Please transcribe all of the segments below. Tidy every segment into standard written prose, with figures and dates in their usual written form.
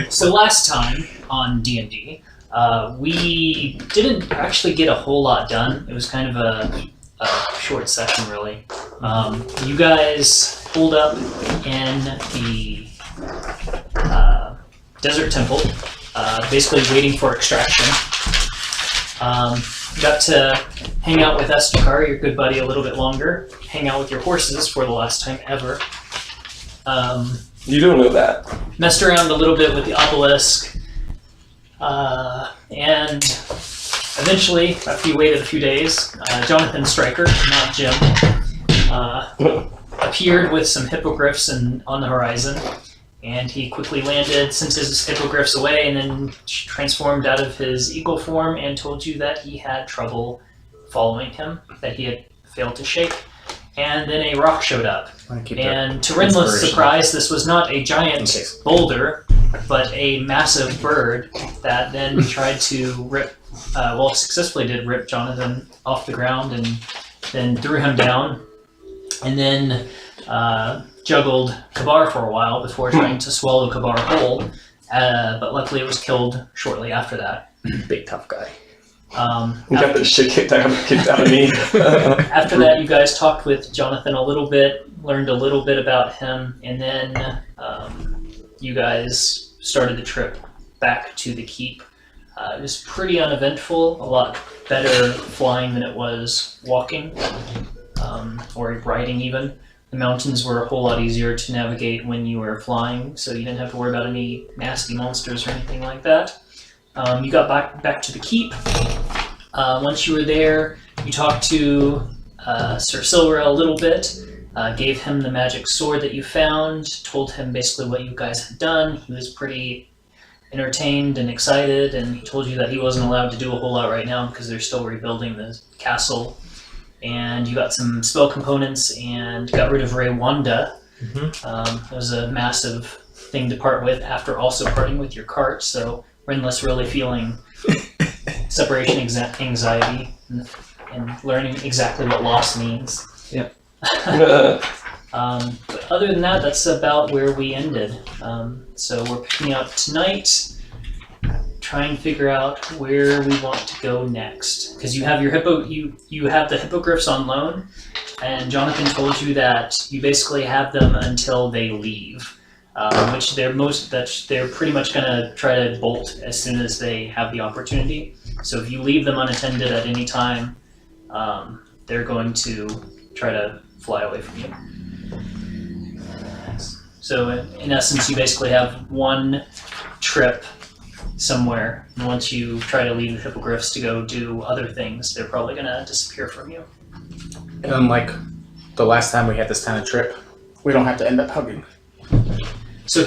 So last time on D&D, we didn't actually get a whole lot done. It was kind of a short session, really. You guys pulled up in the desert temple, basically waiting for extraction. Got to hang out with Estakar, your good buddy, a little bit longer. Hang out with your horses for the last time ever. You don't know that. Messed around a little bit with the obelisk. And eventually, after you waited a few days, Jonathan Stryker, not Jim, appeared with some hippogriffs on the horizon. And he quickly landed, sent his hippogriffs away, and then transformed out of his eagle form and told you that he had trouble following him, that he had failed to shake. And then a rock showed up. And to Rinla's surprise, this was not a giant boulder, but a massive bird that then tried to successfully did rip Jonathan off the ground and then threw him down. And then juggled Kabar for a while before trying to swallow Kabar whole, but luckily it was killed shortly after that. Big tough guy. He got the shit kicked out of me. After that, you guys talked with Jonathan a little bit, learned a little bit about him, and then you guys started the trip back to the keep. It was pretty uneventful, a lot better flying than it was walking, or riding even. The mountains were a whole lot easier to navigate when you were flying, so you didn't have to worry about any nasty monsters or anything like that. You got back to the keep. Once you were there, you talked to Sir Silra a little bit, gave him the magic sword that you found, told him basically what you guys had done. He was pretty entertained and excited, and he told you that he wasn't allowed to do a whole lot right now because they're still rebuilding the castle. And you got some spell components and got rid of Raywanda. It was a massive thing to part with after also parting with your cart, so Rinla's really feeling separation anxiety and learning exactly what loss means. Yep. But other than that, that's about where we ended. So we're picking up tonight, trying to figure out where we want to go next. Because you have your you have the hippogriffs on loan, and Jonathan told you that you basically have them until they leave. Which they're pretty much going to try to bolt as soon as they have the opportunity. So if you leave them unattended at any time, they're going to try to fly away from you. So in essence, you basically have one trip somewhere, and once you try to leave the hippogriffs to go do other things, they're probably going to disappear from you. And unlike the last time we had this kind of trip, we don't have to end up hugging. So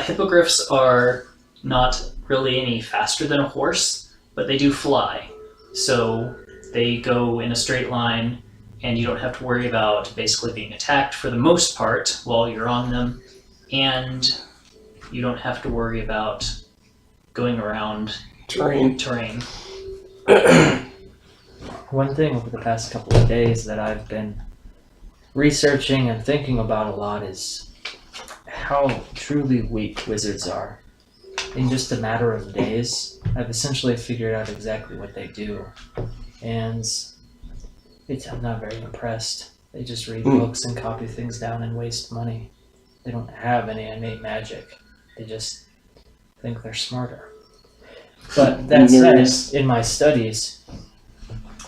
hippogriffs are not really any faster than a horse, but they do fly. So they go in a straight line, and you don't have to worry about basically being attacked for the most part while you're on them, and you don't have to worry about going around terrain. One thing over the past couple of days that I've been researching and thinking about a lot is how truly weak wizards are. In just a matter of days, I've essentially figured out exactly what they do, and I'm not very impressed. They just read books and copy things down and waste money. They don't have any innate magic. They just think they're smarter. But that said, in my studies,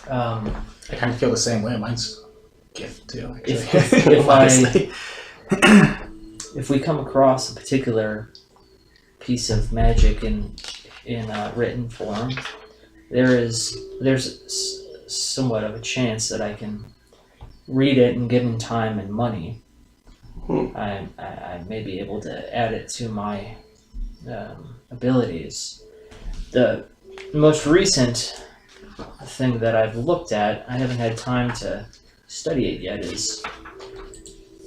I kind of feel the same way. Mine's a gift too. If we come across a particular piece of magic in written form, there's somewhat of a chance that I can read it and given time and money, I may be able to add it to my abilities. The most recent thing that I've looked at, I haven't had time to study it yet, is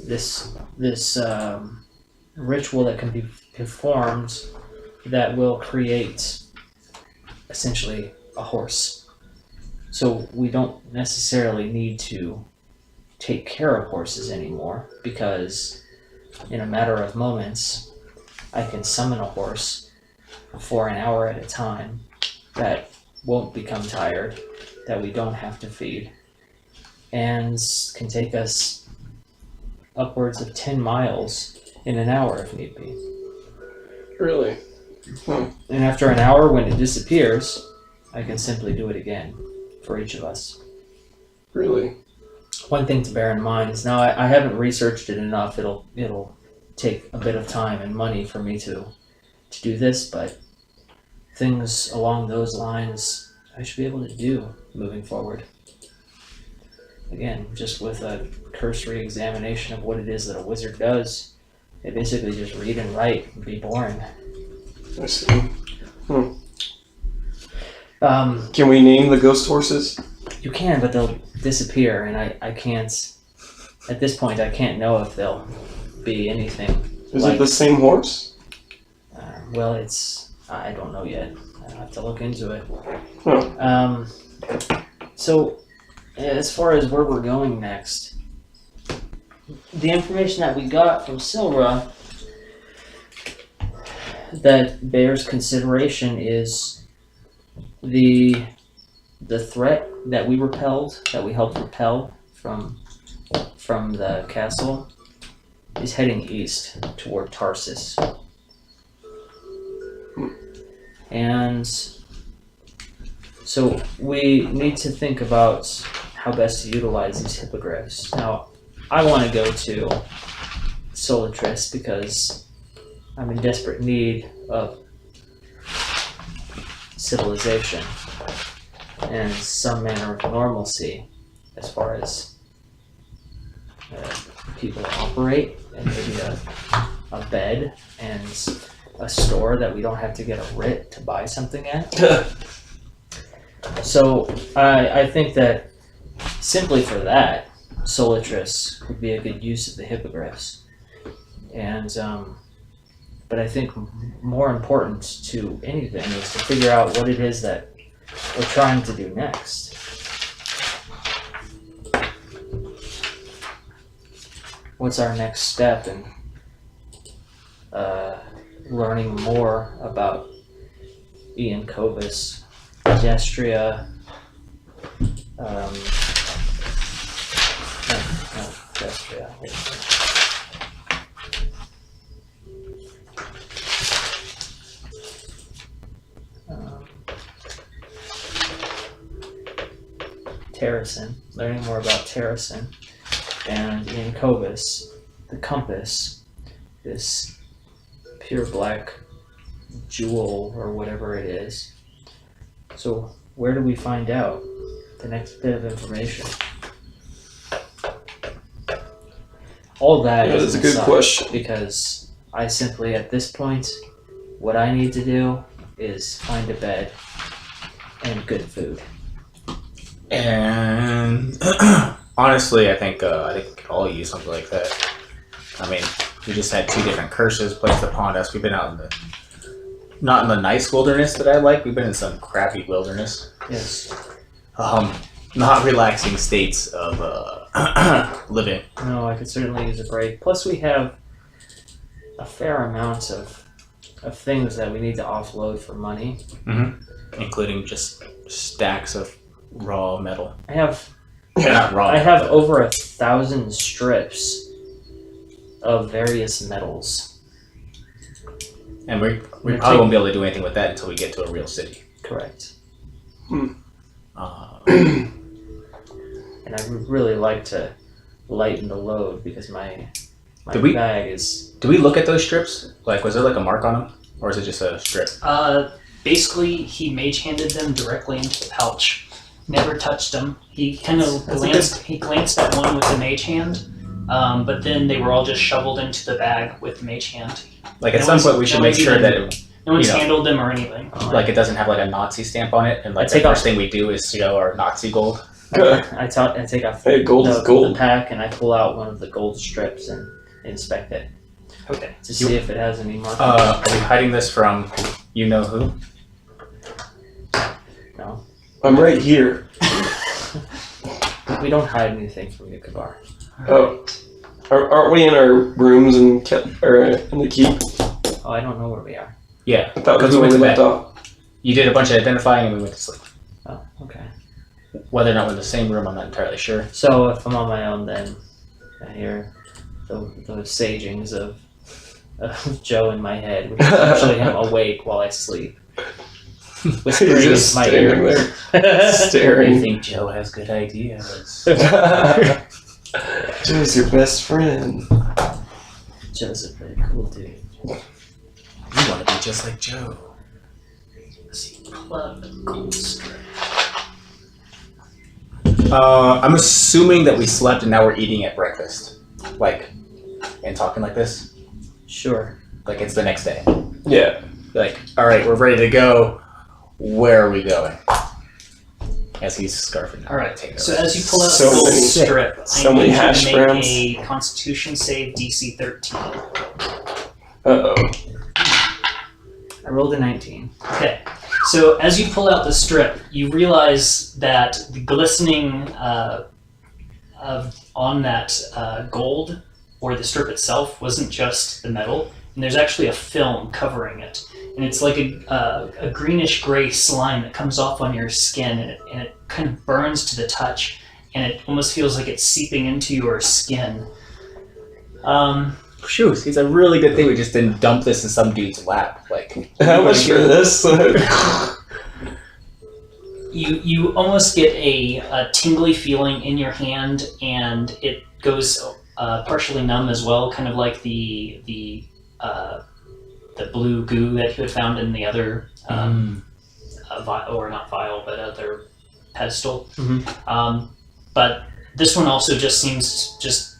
this ritual that can be performed that will create essentially a horse. So we don't necessarily need to take care of horses anymore, because in a matter of moments, I can summon a horse for an hour at a time that won't become tired, that we don't have to feed, and can take us upwards of 10 miles in an hour if need be. Really? And after an hour, when it disappears, I can simply do it again for each of us. Really? One thing to bear in mind is, now I haven't researched it enough. It'll take a bit of time and money for me to do this, but things along those lines I should be able to do moving forward. Again, just with a cursory examination of what it is that a wizard does, they basically just read and write and be boring. I see. Um, Can we name the ghost horses? You can, but they'll disappear, and I can't, at this point, I can't know if they'll be anything. Is it the same horse? Well, I don't know yet. I'll have to look into it. Huh. So, as far as where we're going next, the information that we got from Silra that bears consideration is the threat that we helped repel from the castle is heading east toward Tarsus. And so we need to think about how best to utilize these hippogriffs. Now, I want to go to Solatris because I'm in desperate need of civilization and some manner of normalcy as far as people operate, and maybe a bed and a store that we don't have to get a writ to buy something at. So I think that simply for that, Solatris would be a good use of the hippogriffs. And but I think more important to anything is to figure out what it is that we're trying to do next. What's our next step in learning more about Ian Covis, Destria, Destria. Terracin, learning more about Terracin, and Ian Covis, the compass, this pure black jewel or whatever it is. So where do we find out the next bit of information? All that Yeah, is that's a good aside, question. because I simply, at this point, what I need to do is find a bed and good food. And honestly, I think we could all use something like that. I mean, we just had 2 different curses placed upon us. We've been out in not in the nice wilderness that I like. We've been in some crappy wilderness. Yes. Not relaxing states of living. No, I could certainly use a break. Plus, we have a fair amount of things that we need to offload for money. Mm-hmm. Including just stacks of raw metal. I have Not raw. I have metal, over 1,000 strips of various metals. and we probably won't be able to do anything with that until we get to a real city. Correct. And I would really like to lighten the load because my bag is... Did we look at those strips? Like, was there like a mark on them? Or is it just a strip? Basically, he mage-handed them directly into the pouch. Never touched them. He kind of glanced at one with the mage hand, but then they were all just shoveled into the bag with the mage hand. Like, at some point we should make sure that no one's handled them or anything. like it doesn't have like a Nazi stamp on it, and like the first thing we do is show our Nazi gold. I take out gold is gold. the pack and I pull out one of the gold strips and inspect it. Okay. To see if it has any markings. Are we hiding this from you know who? No. I'm right here. We don't hide anything from you, Kabar. Oh. Aren't we in our rooms in the keep? Oh, I don't know where we are. Yeah, I thought because we we went to left bed. off. You did a bunch of identifying and we went to sleep. Oh, okay. Whether or not we're in the same room, I'm not entirely sure. So if I'm on my own, then I hear the sagings of Joe in my head, which is usually him awake while I sleep. Whispering He's in just my standing ear. there, I staring. think Joe has good ideas. Joe's your best friend. Joe's a pretty cool dude. You want to be just like Joe. Pull out the gold strip. I'm assuming that we slept and now we're eating at breakfast. Like, and talking like this. Sure. Like it's the next day. Yeah. Like, alright, we're ready to go. Where are we going? As he's scarfing. All right. So as you pull out So the gold many- strip, so I many need you hash to make browns. a Constitution save DC 13. Uh-oh. I rolled a 19. Okay. So as you pull out the strip, you realize that the glistening on that gold, or the strip itself, wasn't just the metal, and there's actually a film covering it, and it's like a greenish gray slime that comes off on your skin, and it kind of burns to the touch, and it almost feels like it's seeping into your skin. Shoot, it's a really good thing we just didn't dump this in some dude's lap. Like, How much for this? You almost get a tingly feeling in your hand, and it goes partially numb as well, kind of like the blue goo that you had found in the other vial, or not vial, but other pedestal. Mhm. But this one also just seems just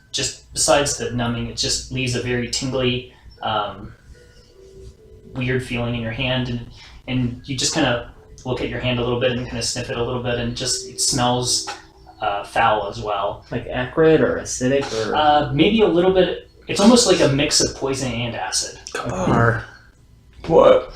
besides the numbing, it just leaves a very tingly, weird feeling in your hand, and you just kind of look at your hand a little bit and kind of sniff it a little bit, and it smells foul as well. Like acrid or acidic or... Maybe a little bit. It's almost like a mix of poison and acid. come on. What?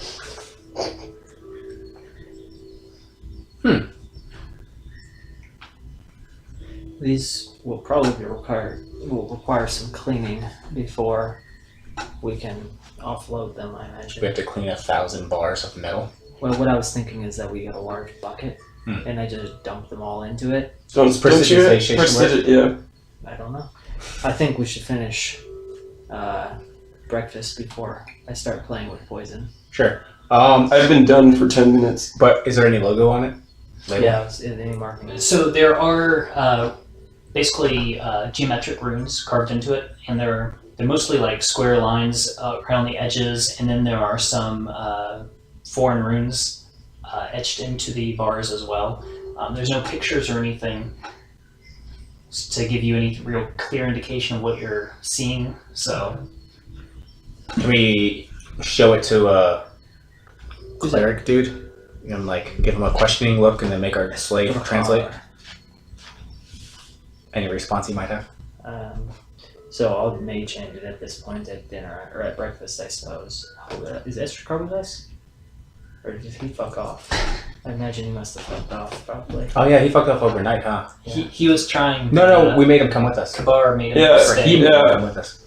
These will probably require some cleaning before we can offload them, I We imagine. have to clean 1,000 bars of metal. Well, what I was thinking is that we get a large bucket Hmm. and I just dump them all into it. Don't you? Prestidigitation Yeah. I don't know. I think we should finish breakfast before I start playing with poison. Sure. I've been done for 10 minutes. But is there any logo on it? Label? Yeah, it's in any marking. So there are basically geometric runes carved into it, and they're mostly like square lines around the edges, and then there are some foreign runes etched into the bars as well. There's no pictures or anything to give you any real clear indication of what you're seeing. So Can we show it to a cleric dude? And like give him a questioning look and then make our slave translate any response he might have? So I'll mage hand it at this point at dinner or at breakfast, I suppose. Is Estricard with us? Or did he fuck off? I imagine he must have fucked off, probably. Oh yeah, he fucked up overnight, huh? he was trying. No, we made him come with us. Kabar made him Yeah, Or stay. he made him Yeah. come with us.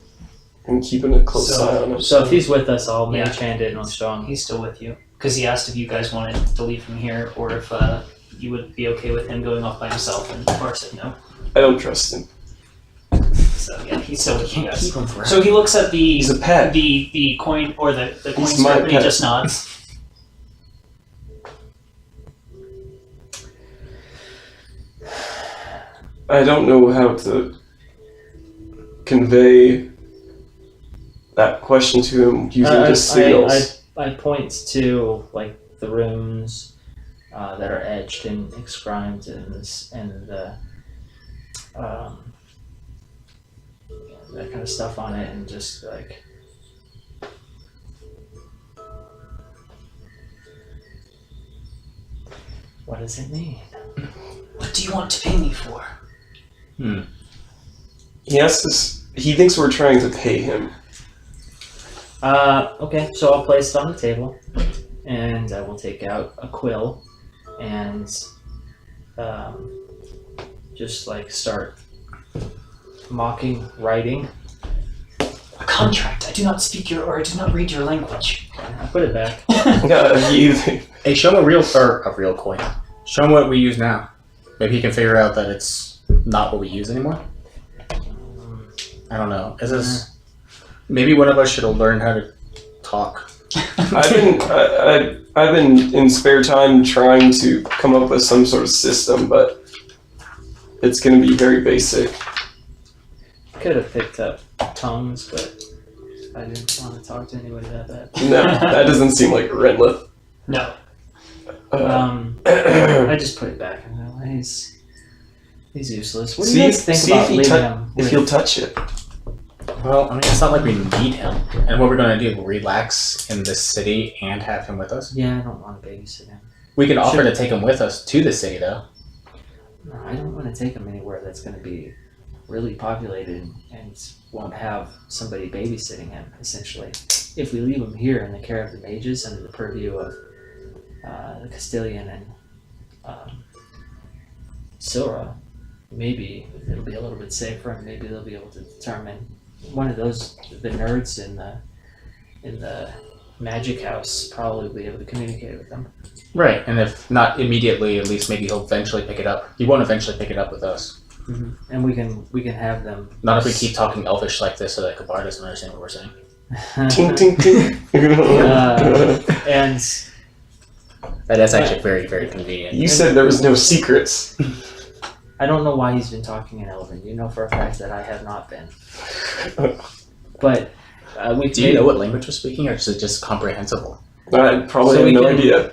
I'm keeping a close So- eye on him. So if he's with us, I'll mage Yeah. hand it and I'll show him. He's still with you because he asked if you guys wanted to leave him here or if you would be okay with him going off by himself, and Kabar said no. I don't trust him. So yeah, he's still with you guys. Keep him forever. So he looks at the He's a pet. the coin or the coin He's my strip, and he pet. just nods. I don't know how to convey that question to him using just signals. I point to like the runes that are etched and inscribed and the that kind of stuff on it, and just like, what does it mean? What do you want to pay me for? He asks us. He thinks we're trying to pay him. Okay, so I'll place it on the table, and I will take out a quill and just like start mocking writing. A contract. I do not speak or I do not read your language. I put it back. Hey, show him a real coin. Show him what we use now. Maybe he can figure out that it's not what we use anymore. I don't know. Is this? Maybe one of us should have learned how to talk. I've been in spare time trying to come up with some sort of system, but it's going to be very basic. Could have picked up tongues, but I didn't want to talk to anybody that bad. No, that doesn't seem like Renlith. No. I just put it back. And he's useless. What do you guys think about leaving him? If he'll touch it. Well, I mean, it's not like we need him. And what we're going to do, relax in this city and have him with us? Yeah, I don't want to babysit him. We can offer to take him with us to the city, though. No, I don't want to take him anywhere that's going to be really populated and won't have somebody babysitting him, essentially. If we leave him here in the care of the mages under the purview of the Castilian and Sora, maybe it'll be a little bit safer and maybe they'll be able to determine one of those, the nerds in the magic house probably will be able to communicate with them. Right, and if not immediately, at least maybe he'll eventually pick it up. He won't eventually pick it up with us. Mm-hmm. And we can have them. Not if we keep talking Elvish like this, so that Kabar doesn't understand what we're saying. Ting, ting, ting. And That's actually very, very convenient. You said there was no secrets. I don't know why he's been talking in Elven. You know for a fact that I have not been. But do you know what language we're speaking, or is it just comprehensible? I probably have no idea.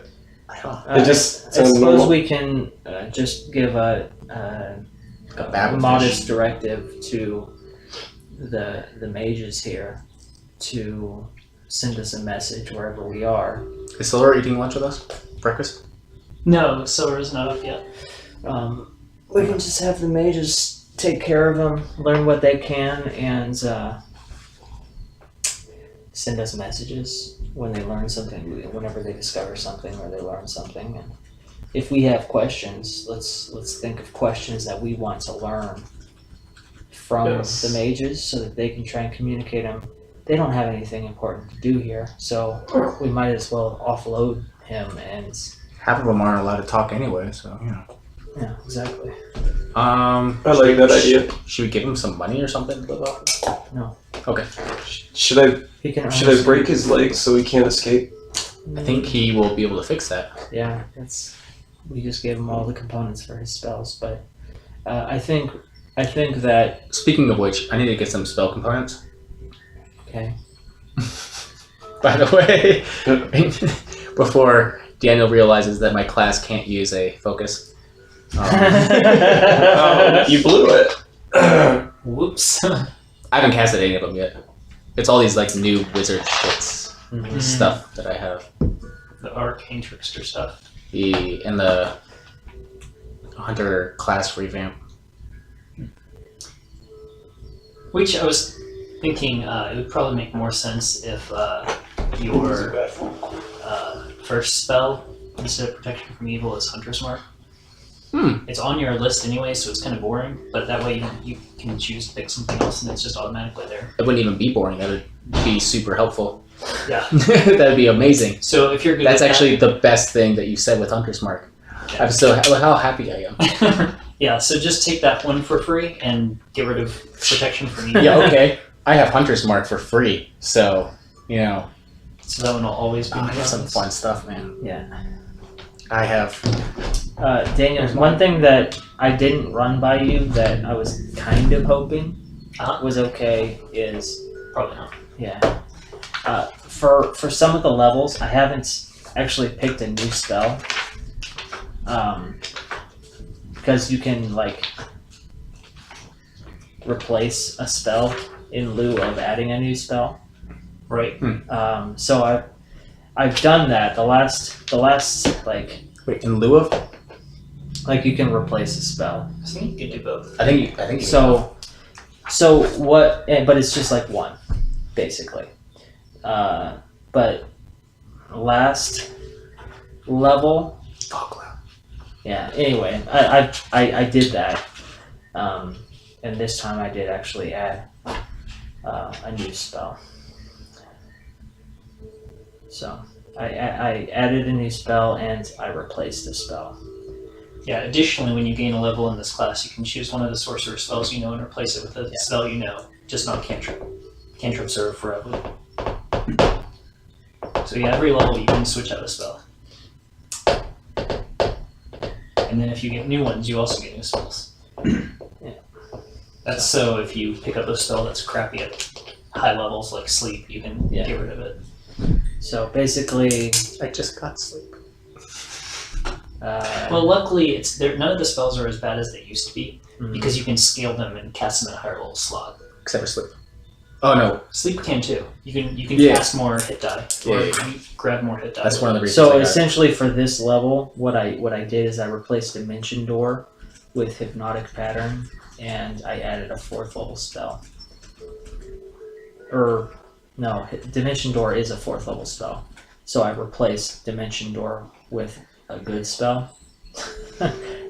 I don't. It just I sounds suppose normal. we can just give a modest directive to the mages here to send us a message wherever we are. Is Solar eating lunch with us? Breakfast? No, Sora's not up yet. We can just have the mages take care of them, learn what they can, and send us messages when they learn something, whenever they discover something or they learn something. And if we have questions, let's think of questions that we want to learn from the mages so that they can try and communicate them. They don't have anything important to do here, so we might as well offload him and... Half of them aren't allowed to talk anyway, so, you know. Yeah, exactly. I like that idea. Should we give him some money or something to live off? No. Okay. Should I break his legs so he can't escape? I think he will be able to fix that. Yeah, we just gave him all the components for his spells, but I think that... Speaking of which, I need to get some spell components. Okay. By the way, before Daniel realizes that my class can't use a focus. Oh, you blew it. Whoops. I haven't casted any of them yet. It's all these like new wizard shits stuff that I have. The arcane trickster stuff. And the hunter class revamp. Which I was thinking it would probably make more sense if your first spell, instead of protection from evil, is Hunter's Mark. It's on your list anyway, so it's kind of boring, but that way you can choose to pick something else and it's just automatically there. It wouldn't even be boring. That would be super helpful. Yeah. That would be amazing. So if you're good That's with actually the best thing that you said with Hunter's Mark. Yeah. I'm so how happy I am. Yeah, so just take that one for free and get rid of protection from evil. Yeah, okay. I have Hunter's Mark for free, so, you know. So that one will always be I have some fun stuff, man. Yeah. I have... Daniel, one thing that I didn't run by you that I was kind of hoping was okay is... Probably not. Yeah. For some of the levels, I haven't actually picked a new spell. Because you can, like, replace a spell in lieu of adding a new spell. Right. So I've done that. The last like... Wait, in lieu of? Like, you can replace a spell. I think you could do both. I think you So what... But it's just, like, one, basically. But last level... Fog cloud. Yeah. Anyway, I did that, and this time I did actually add a new spell. So I added a new spell and I replaced the spell. Yeah, additionally, when you gain a level in this class, you can choose one of the sorcerer spells you know and replace it with a spell you know, just not cantrip. Cantrips are forever. So yeah, every level you can switch out a spell. And then if you get new ones, you also get new spells. Yeah. That's so if you pick up a spell that's crappy at high levels like sleep, you can get rid of it. So basically, I just got sleep. Well, luckily, none of the spells are as bad as they used to be mhm. because you can scale them and cast them at a higher level slot. Except for sleep. Oh no. Sleep can too. You can Yeah. cast more hit die, or you grab more hit die. That's one of the reasons. So I got it. essentially, for this level, what I did is I replaced Dimension Door with Hypnotic Pattern, and I added a 4th level spell. Or no, Dimension Door is a 4th level spell, so I replaced Dimension Door with a good spell,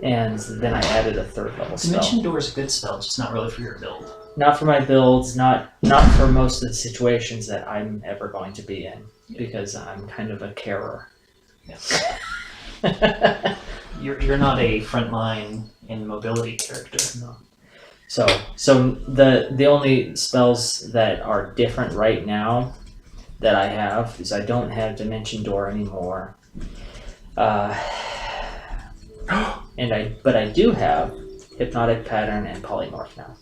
and then I added a 3rd level spell. Dimension Door is a good spell, just not really for your build. Not for my builds, not for most of the situations that I'm ever going to be in, because I'm kind of a carer. Yeah. You're not a frontline in mobility character. No. So the only spells that are different right now that I have is I don't have Dimension Door anymore. But I do have Hypnotic Pattern and Polymorph now.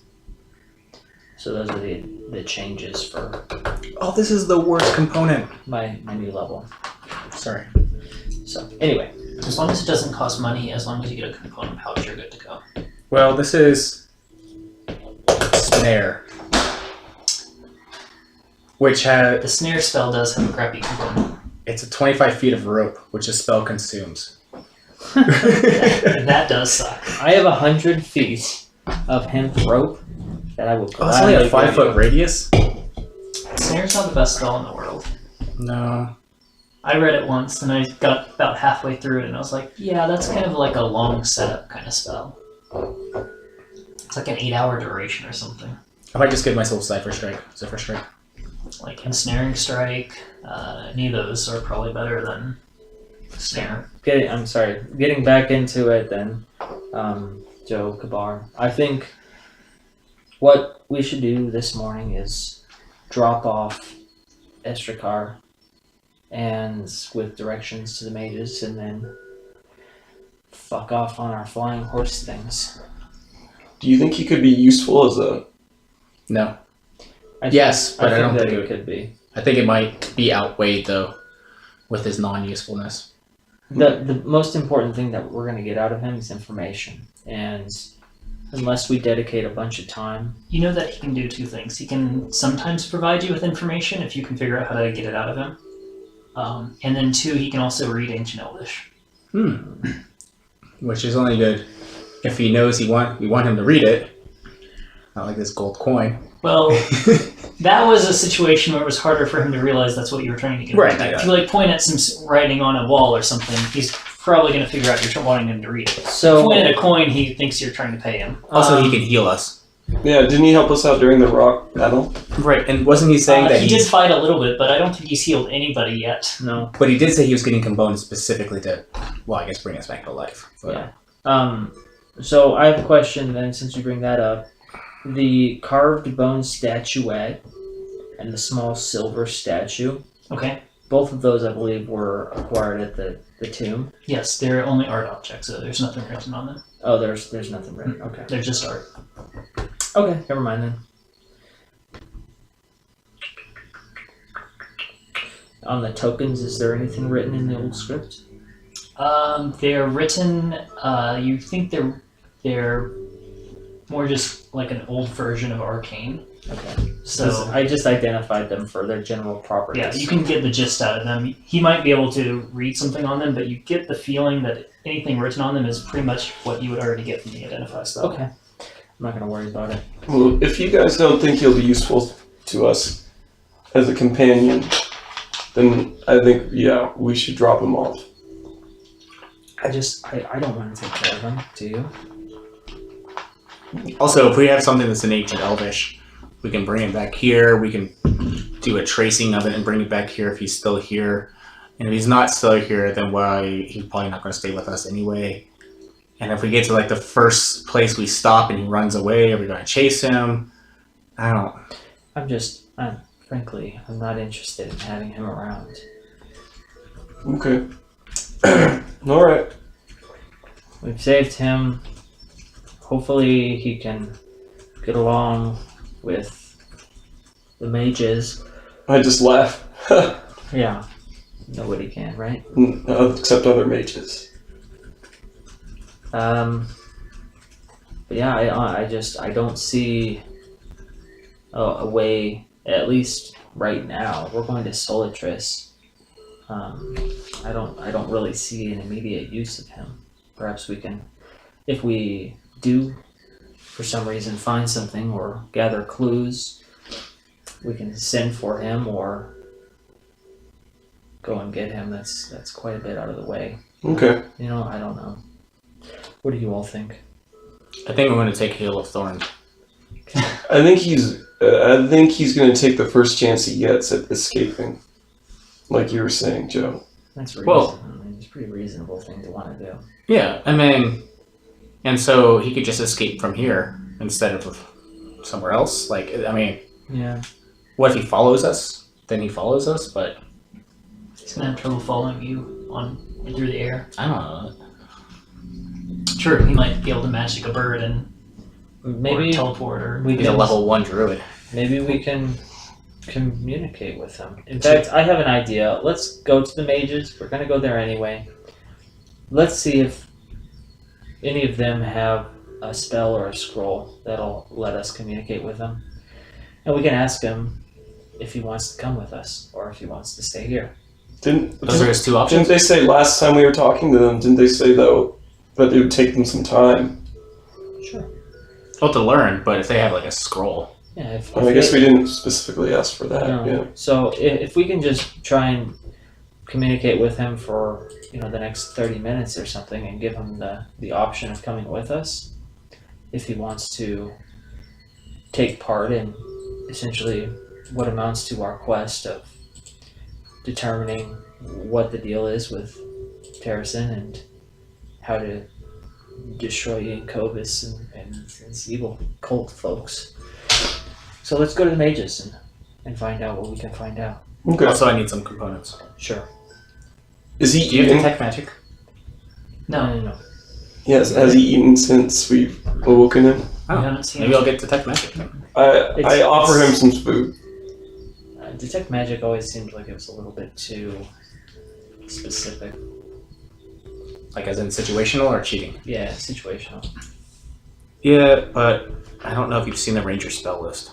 So those are the changes for Oh, this is the worst component. my new level. Sorry. So anyway, As long as it doesn't cost money, as long as you get a component pouch, you're good to go. Well, this is snare, which has The snare spell does have a crappy component. it's a 25 feet of rope, which a spell consumes. That does suck. I have 100 feet of hemp rope that I will. Oh, it's only a gladly 5 foot radius. Snare's not the best spell in the world. No. I read it once and I got about halfway through it and I was like, yeah, that's kind of like a long setup kind of spell. It's like an 8-hour duration or something. I might just give myself Zephyr Strike. Like Ensnaring Strike, any of those are probably better than Snare. Getting back into it then, Joe Kabar. I think what we should do this morning is drop off Estrakar and with directions to the mages, and then fuck off on our flying horse things. Do you think he could be useful as a... No. I Yes, but I don't that think it could be. I think it might be outweighed though, with his non-usefulness. The most important thing that we're going to get out of him is information, and unless we dedicate a bunch of time. You know that he can do 2 things. He can sometimes provide you with information if you can figure out how to get it out of him. And then 2, he can also read Ancient Elvish. Which is only good if he knows we want him to read it. Not like this gold coin. Well, that was a situation where it was harder for him to realize that's what you were trying to get him Right, to do. yeah. If you like point at some writing on a wall or something, he's probably going to figure out you're wanting him to read it. So Point at a coin, he thinks you're trying to pay him. Also, he can heal us. Yeah, didn't he help us out during the rock battle? Right, and wasn't he saying that he did fight a little bit, but I don't think he's healed anybody yet. no. But he did say he was getting components specifically to, well, I guess bring us back to life. But Yeah. So I have a question then, since you bring that up. The carved bone statuette and the small silver statue, Okay. both of those I believe were acquired at the tomb. Yes, they're only art objects, so there's nothing written on them. Oh, there's nothing written. Okay. They're just art. Okay, never mind then. On the tokens, is there anything written in the old script? They're written. You think they're more just like an old version of Arcane. Okay. So I just identified them for their general properties. yeah, you can get the gist out of them. He might be able to read something on them, but you get the feeling that anything written on them is pretty much what you would already get from the Identify spell. Okay. I'm not gonna worry about it. Well, if you guys don't think he'll be useful to us as a companion, then I think, yeah, we should drop him off. I don't want to take care of him. Do you? Also, if we have something that's in ancient Elvish, we can bring it back here. We can do a tracing of it and bring it back here if he's still here. And if he's not still here, then he's probably not going to stay with us anyway. And if we get to like the first place we stop and he runs away, are we going to chase him? I don't. Frankly, I'm not interested in having him around. Okay. All right. We've saved him. Hopefully he can get along with the mages. I just laugh. Yeah. Nobody can, right? Except other mages. But yeah, I don't see a way, at least right now. We're going to Solatris. I don't really see an immediate use of him. Perhaps we can, if we do for some reason find something or gather clues, we can send for him or go and get him. That's quite a bit out of the way. Okay. You know, I don't know. What do you all think? I think I'm going to take Hail of Thorns. I think he's going to take the first chance he gets at escaping. Like you were saying, Joe. That's Well, it's a pretty reasonable thing to want to do. Yeah, I mean, and so he could just escape from here instead of somewhere else. Like, I mean, Yeah. what if he follows us? Then he follows us, but He's gonna have trouble following you through the air. I don't know. True, he might be able to magic a bird and or Maybe teleport or we He's a can level 1 druid. maybe we can communicate with him. In fact, I have an idea. Let's go to the mages. We're gonna go there anyway. Let's see if any of them have a spell or a scroll that'll let us communicate with him. And we can ask him if he wants to come with us or if he wants to stay here. Those are his two Didn't options. they say last time we were talking to them, didn't they say though that it would take them some time? Sure. Well, to learn, but if they have like a scroll. Yeah, if I guess we didn't specifically ask for that. No. Yeah. So if we can just try and communicate with him for the next 30 minutes or something and give him the option of coming with us, if he wants to take part in essentially what amounts to our quest of determining what the deal is with Terrason and how to destroy Yankovis and these evil cult folks. So let's go to the mages and find out what we can find out. Okay. Also, I need some components. Sure. Is he Do you have eating? detect magic? No. Yes. Has he eaten since we've awoken him? I haven't seen Maybe him. I'll get detect magic then. I offer him some food. Detect magic always seemed like it was a little bit too specific. Like as in situational or cheating? Yeah, situational. Yeah, but I don't know if you've seen the ranger spell list.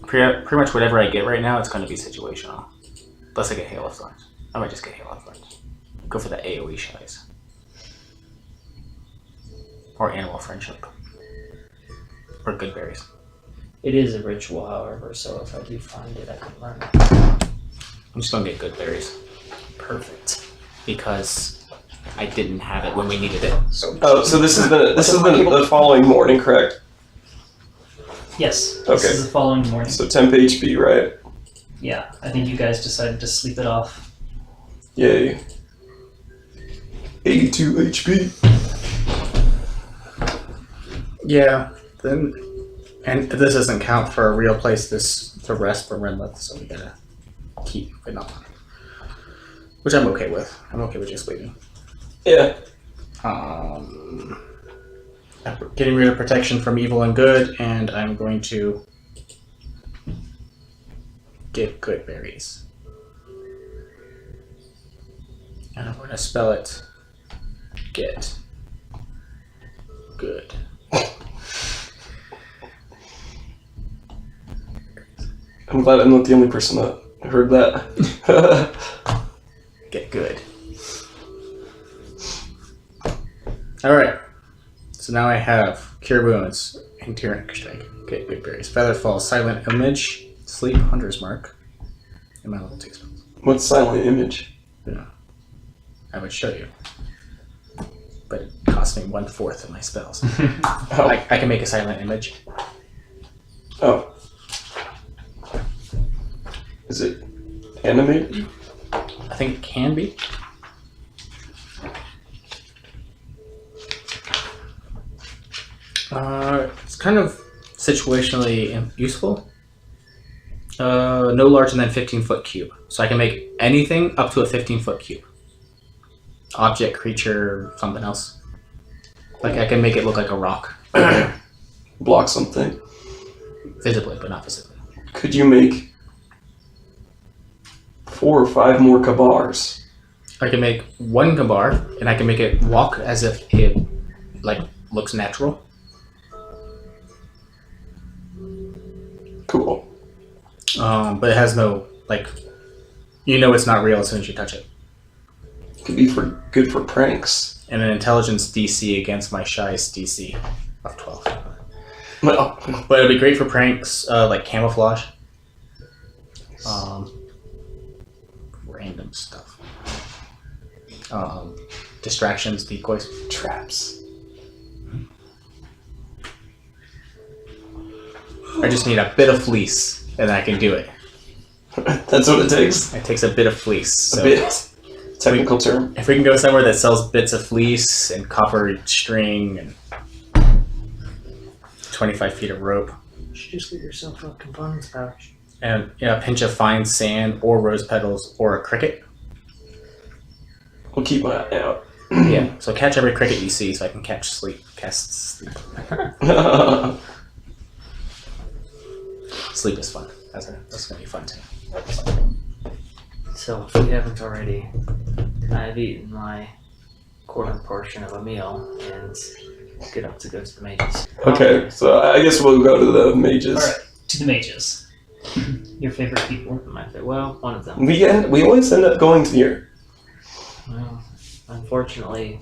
Pretty much whatever I get right now, it's going to be situational. Unless I get Hail of Thorns. I might just get Hail of Thorns. Go for the AoE shies. Or Animal Friendship. Or Good Berries. It is a ritual, however, so if I do find it, I can learn it. I'm just going to get Good Berries. Perfect. Because I didn't have it when we needed it. Oh, so this has been the following morning, correct? Yes. This Okay. is the following morning. So temp HP, right? Yeah, I think you guys decided to sleep it off. Yay. 82 HP. Yeah, then, and this doesn't count for a real place to rest for Renlith, so we gotta keep it on. Which I'm okay with. I'm okay with just leaving. Yeah. Getting rid of protection from evil and good, and I'm going to get Good Berries. And I'm going to spell it get good. I'm glad I'm not the only person that heard that. Get good. Alright. So now I have Cure Wounds and Tyrannic Strike. Get Good Berries. Featherfall, Silent Image, Sleep, Hunter's Mark, and my level 2 spells. What's silent image? I would show you. But it costs me 1/4 of my spells. Oh. I can make a silent image. Oh. Is it animated? I think it can be. It's kind of situationally useful. No larger than 15-foot cube. So I can make anything up to a 15-foot cube. Object, creature, something else. Like I can make it look like a rock. Block something. Visibly, but not physically. Could you make 4 or 5 more Kabars? I can make one Kabar, and I can make it walk as if it looks natural. Cool. But it has no it's not real as soon as you touch it. Could be good for pranks. And an intelligence DC against my shy's DC of 12. Well, But it'd be great for pranks, like camouflage. Random stuff. Distractions, decoys. traps. I just need a bit of fleece, and I can do it. That's what it takes. It takes a bit of fleece. So A bit. Technical term. if we can go somewhere that sells bits of fleece and copper string and 25 feet of rope, You should just get yourself a components pouch. and a pinch of fine sand or rose petals or a cricket. We'll keep my eye out. Yeah, so catch every cricket you see so I can cast sleep. Sleep is fun. That's gonna be fun too. So if we haven't already, I've eaten my quarter portion of a meal and get up to go to the mages. Okay, so I guess we'll go to the mages. Alright, to the mages. Your favorite people. One of them. We always end up going here. Well, unfortunately,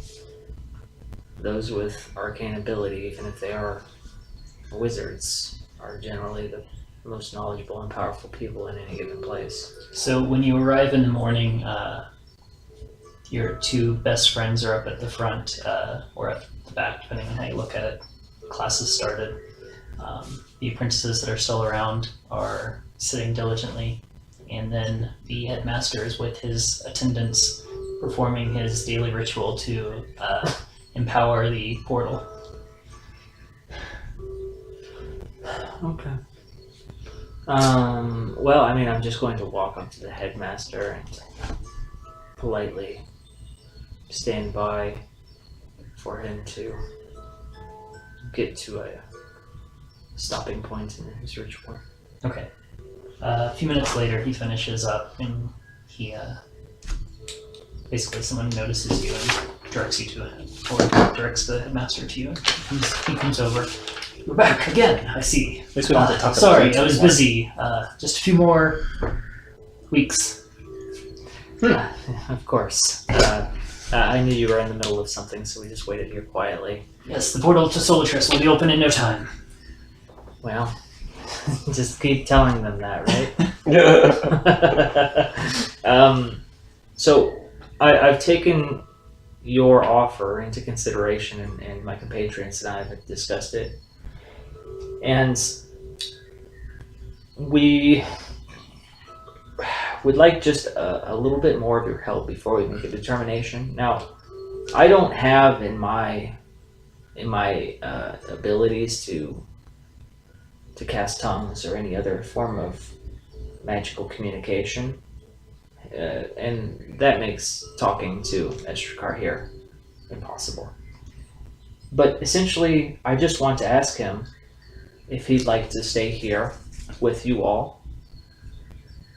those with arcane ability, even if they are wizards, are generally the most knowledgeable and powerful people in any given place. So when you arrive in the morning, your 2 best friends are up at the front or at the back, depending on how you look at it. Class has started. The apprentices that are still around are sitting diligently, and then the headmaster is with his attendants performing his daily ritual to empower the portal. Okay. Well, I mean, I'm just going to walk up to the headmaster and politely stand by for him to get to a stopping point in his ritual. Okay. A few minutes later, he finishes up, and he basically someone notices you and directs you to him, or directs the headmaster to you. He comes over. You're back again, I see. At least we don't have to talk about Sorry, it I was anymore. busy. Just a few more weeks. Of course. I knew you were in the middle of something, so we just waited here quietly. Yes, the portal to Solatris will be open in no time. Well, just keep telling them that, right? Yeah. So I've taken your offer into consideration, and my compatriots and I have discussed it. And we would like just a little bit more of your help before we make a determination. Now, I don't have in my abilities to cast tongues or any other form of magical communication, and that makes talking to Estrikar here impossible. But essentially, I just want to ask him if he'd like to stay here with you all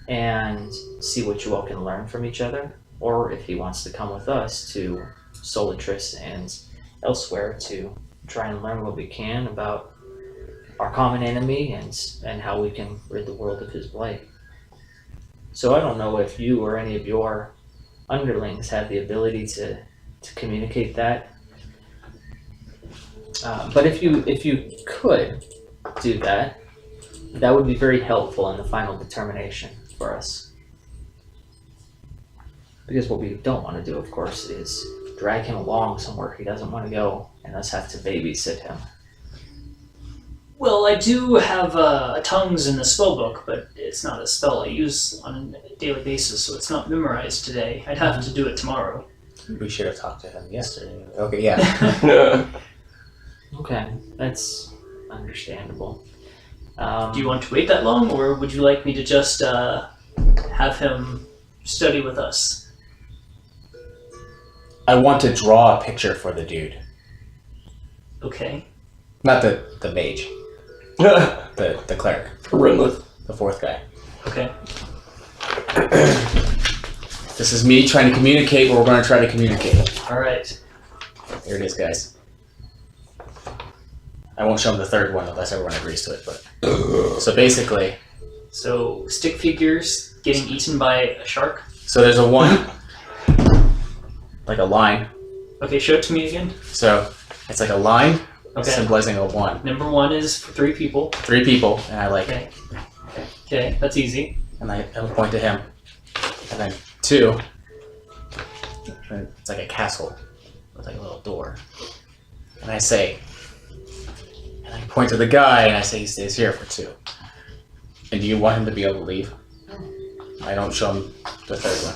and see what you all can learn from each other, or if he wants to come with us to Solatris and elsewhere to try and learn what we can about our common enemy and how we can rid the world of his blight. So I don't know if you or any of your underlings have the ability to communicate that. But if you could do that, that would be very helpful in the final determination for us. Because what we don't want to do, of course, is drag him along somewhere he doesn't want to go and us have to babysit him. Well, I do have tongues in the spell book, but it's not a spell I use on a daily basis, so it's not memorized today. I'd have to do it tomorrow. We should have talked to him yesterday. Okay, yeah. Okay, that's understandable. Do you want to wait that long, or would you like me to just have him study with us? I want to draw a picture for the dude. Okay. Not the mage. The cleric. Renlith. The fourth guy. Okay. This is me trying to communicate what we're going to try to communicate. All right. Here it is, guys. I won't show them the third one unless everyone agrees to it. But so basically, So stick figures getting eaten by a shark. so there's a one, like a line. Okay, show it to me again. So it's like a line Okay. symbolizing a one. Number 1 is for 3 people. 3 people, and I like it. Okay. Okay, that's easy. And I will point to him. And then 2, and it's like a castle with like a little door. And I say, and I point to the guy and I say he stays here for 2. And do you want him to be able to leave? I don't show him the third one.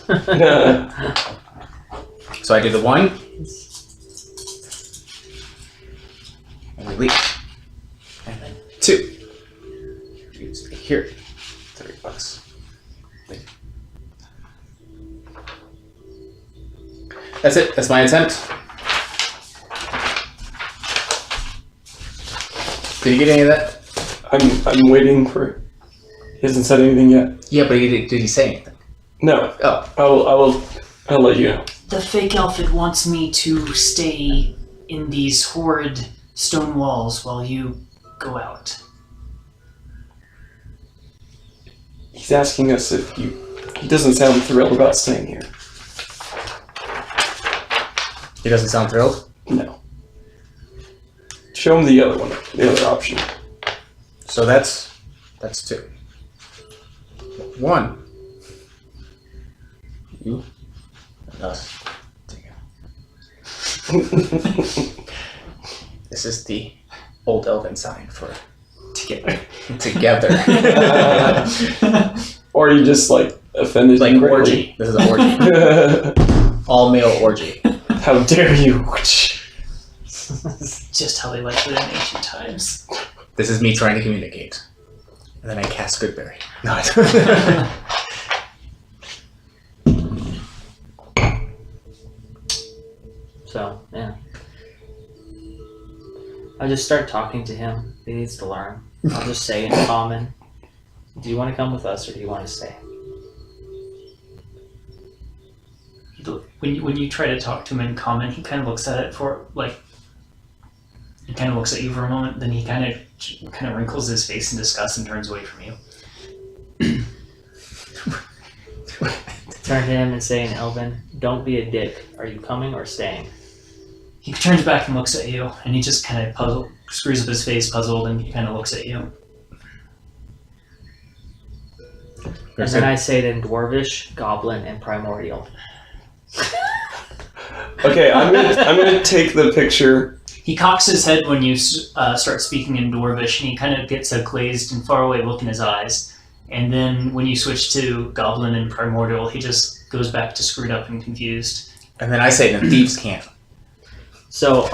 So I do the 1. And we leave. And then 2. You stay here. $30. That's it. That's my attempt. Did you get any of that? I'm waiting for. He hasn't said anything yet. Yeah, but did he say anything? No. Oh. I'll let you know. The fake outfit wants me to stay in these horrid stone walls while you go out. He's asking us if you. He doesn't sound thrilled about staying here. He doesn't sound thrilled? No. Show him the other one, the other option. So that's 2. 1. You and us together. This is the old elven sign for Together. together. Or you just like offended Like him greatly. orgy. This is an orgy. All male orgy. How dare you? Just how they liked it in ancient times. This is me trying to communicate. And then I cast Goodberry. No, So, yeah. I'll just start talking to him. He needs to learn. I'll just say in common, do you want to come with us or do you want to stay? When you try to talk to him in common, he kind of looks at it for like. He kind of looks at you for a moment, then he kind of wrinkles his face in disgust and turns away from you. Turn to him and say in Elven, don't be a dick. Are you coming or staying? He turns back and looks at you, and he just kind of screws up his face, puzzled, and he kind of looks at you. And then I say it in Dwarvish, Goblin, and Primordial. Okay, I'm gonna take the picture. He cocks his head when you start speaking in Dwarvish, and he kind of gets a glazed and faraway look in his eyes. And then when you switch to Goblin and Primordial, he just goes back to screwed up and confused. And then I say it in Thieves' Camp. So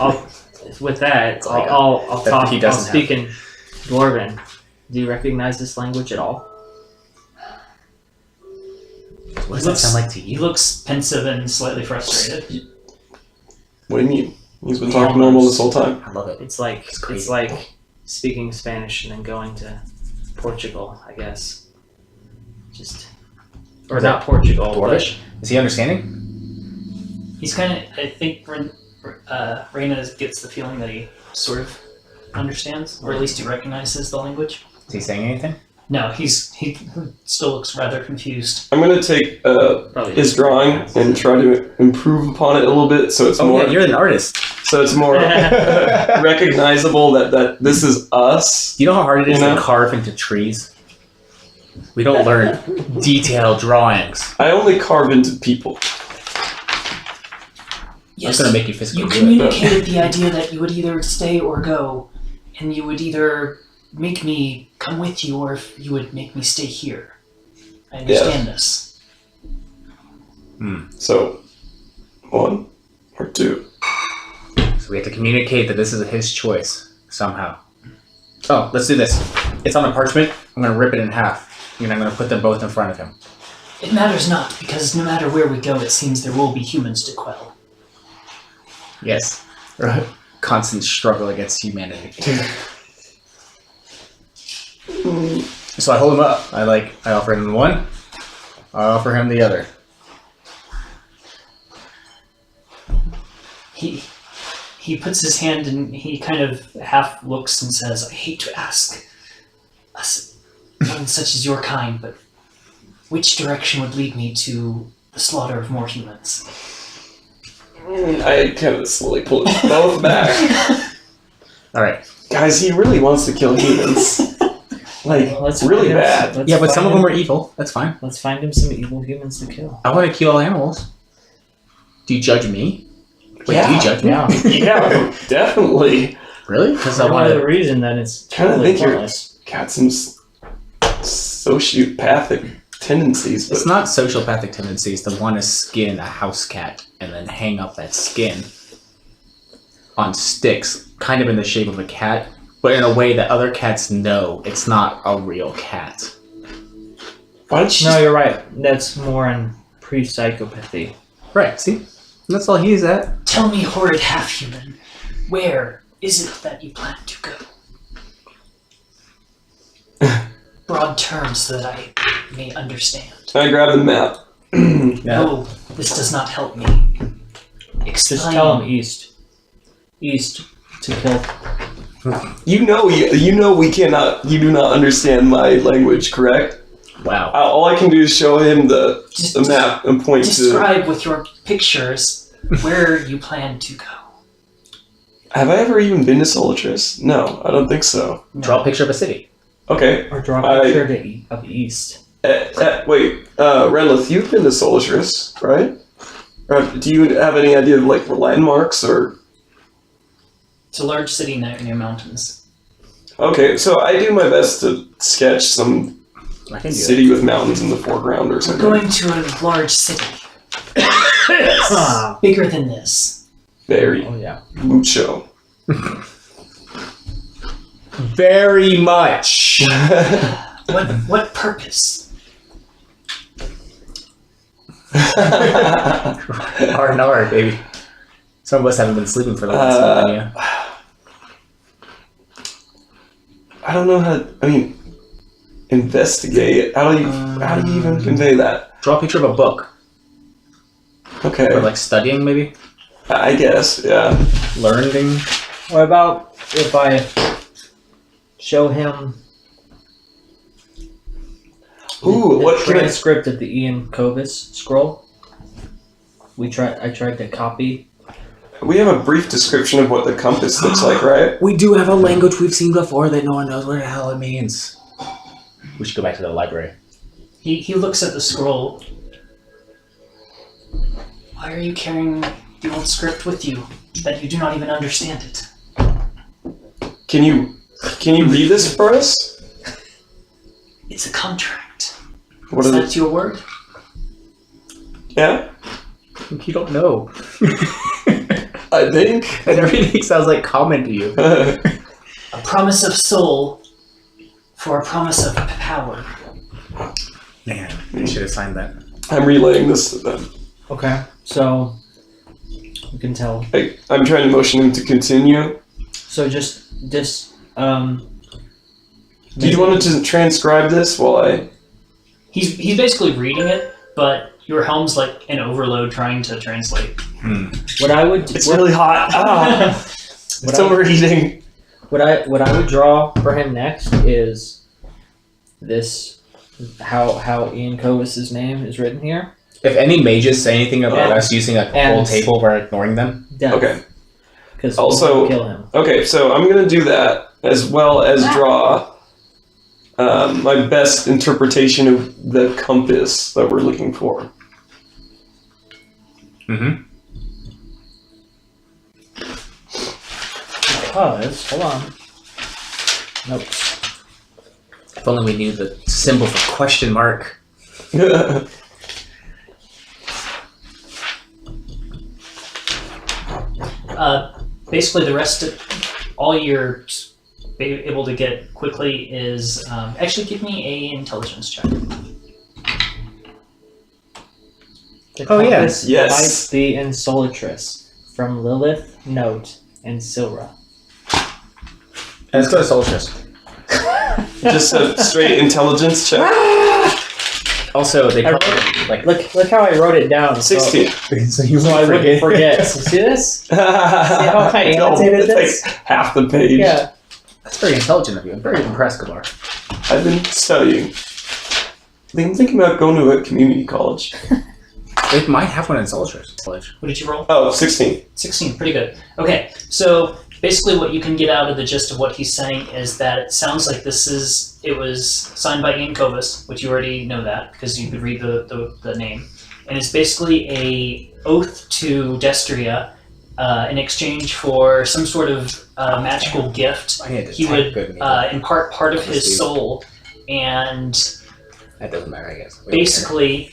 with that, like I'll that talk. he I'll doesn't speak in Dwarven. Do you recognize this language at all? What does that sound like to He you? looks pensive and slightly frustrated. What do you mean? He's been talking normal this whole time. I love it. It's like speaking Spanish and then going to Portugal, I guess. Or Is not that Portugal, Dwarvish? Is he understanding? He's kind of, I think Reyna gets the feeling that he sort of understands, or at least he recognizes the language. Is he saying anything? No, he still looks rather confused. I'm gonna take Probably his drawing and try to improve upon it a little bit, so it's more. Yeah, you're an artist. So it's more recognizable that this is us. Do you know how hard it is You know? to carve into trees? We don't learn detailed drawings. I only carve into people. I'm gonna make you physically You do it. communicated the idea that you would either stay or go, and you would either make me come with you or if you would make me stay here. I understand this. So, 1 or 2. So we have to communicate that this is his choice somehow. Oh, let's do this. It's on a parchment. I'm gonna rip it in half, and I'm gonna put them both in front of him. It matters not, because no matter where we go, it seems there will be humans to quell. Yes. Constant struggle against humanity. So I hold him up. I offer him one. I offer him the other. He puts his hand and he kind of half looks and says, I hate to ask one such as your kind, but which direction would lead me to the slaughter of more humans? I kind of slowly pull it both back. All right. Guys, he really wants to kill humans. Let's really find him- bad. let's Yeah, but some of them find are evil. That's fine. Let's find him some evil humans to kill. I want to kill all animals. Do you judge me? Wait, Yeah. do you judge me? Yeah. Yeah, definitely. Really? Because I For want the to. reason that it's Kinda totally think you're- pointless. Got some sociopathic tendencies, but It's not sociopathic tendencies to want to skin a house cat and then hang up that skin on sticks, kind of in the shape of a cat, but in a way that other cats know it's not a real cat. why don't you No, just... you're right. That's more in pre-psychopathy. Right, see? That's all he's at. Tell me, horrid half-human, where is it that you plan to go? Broad terms so that I may understand. I grab the map. Yeah. No, this does not help me. Explain. Just tell him east. East to kill. You know we cannot. You do not understand my language, correct? Wow. All I can do is show him the Just map and point to. describe with your pictures where you plan to go. Have I ever even been to Solatris? No, I don't think so. Draw a picture of a city. Okay. Or draw a picture of east. Wait, Renlith, you've been to Solatris, right? Do you have any idea of like landmarks or? It's a large city near mountains. Okay, so I do my best to sketch some I can do city with mountains in the foreground or We're something. going to a large city. Ah. Bigger than this. Very Oh yeah. mucho. Very much. What purpose? R&R, baby. Some of us haven't been sleeping for the last millennia. I don't know how. I mean, investigate. How do you even convey that? Draw a picture of a book. Okay, Or like studying, maybe? I guess. Yeah. Learning. What about if I show him Ooh, the what can I? transcript of the Ian Covis scroll? I tried to copy. We have a brief description of what the compass looks like, right? We do have a language we've seen before that no one knows what the hell it means. We should go back to the library. He looks at the scroll. Why are you carrying the old script with you that you do not even understand it? Can you read this for us? It's a contract. What Is are that your word? Yeah, You don't know. I think. And everything sounds like common to you. A promise of soul for a promise of power. Man, you should have signed that. I'm relaying this to them. Okay, so you can tell. I'm trying to motion him to continue. So just Do you want to transcribe this while I? He's basically reading it, but your helm's like an overload trying to translate. what I would It's really hot. Ah, it's overheating. what I would draw for him next is this how Ian Covis's name is written here. If any mages say anything about us using a And- whole table, we're ignoring them. Death. Okay. Because Also- kill him. Okay, so I'm gonna do that as well as draw my best interpretation of the compass that we're looking for. Mm-hmm. Hold on. Nope. If only we knew the symbol for question mark. Basically, the rest of all you're able to get quickly is actually give me a intelligence check. The Oh, yeah. compass Yes. might be in Solatris from Lilith, Note, and Silra. Let's go to Solatris. Just a straight intelligence check. Also, they I probably, Look how I wrote it down. 16. so you So I wouldn't forget. So see this? how I annotated this? Like half the page. Yeah. That's very intelligent of you. I'm very impressed, Gabar. I've been studying. I'm thinking about going to a community college. It might have one in Solatris. What did you roll? Oh, 16. 16, pretty good. Okay, so basically what you can get out of the gist of what he's saying is that it sounds like it was signed by Ian Covis, which you already know that because you could read the name. And it's basically a oath to Destria in exchange for some sort of magical gift. I need to He type would good. impart part of his soul, and That doesn't matter, I guess. basically,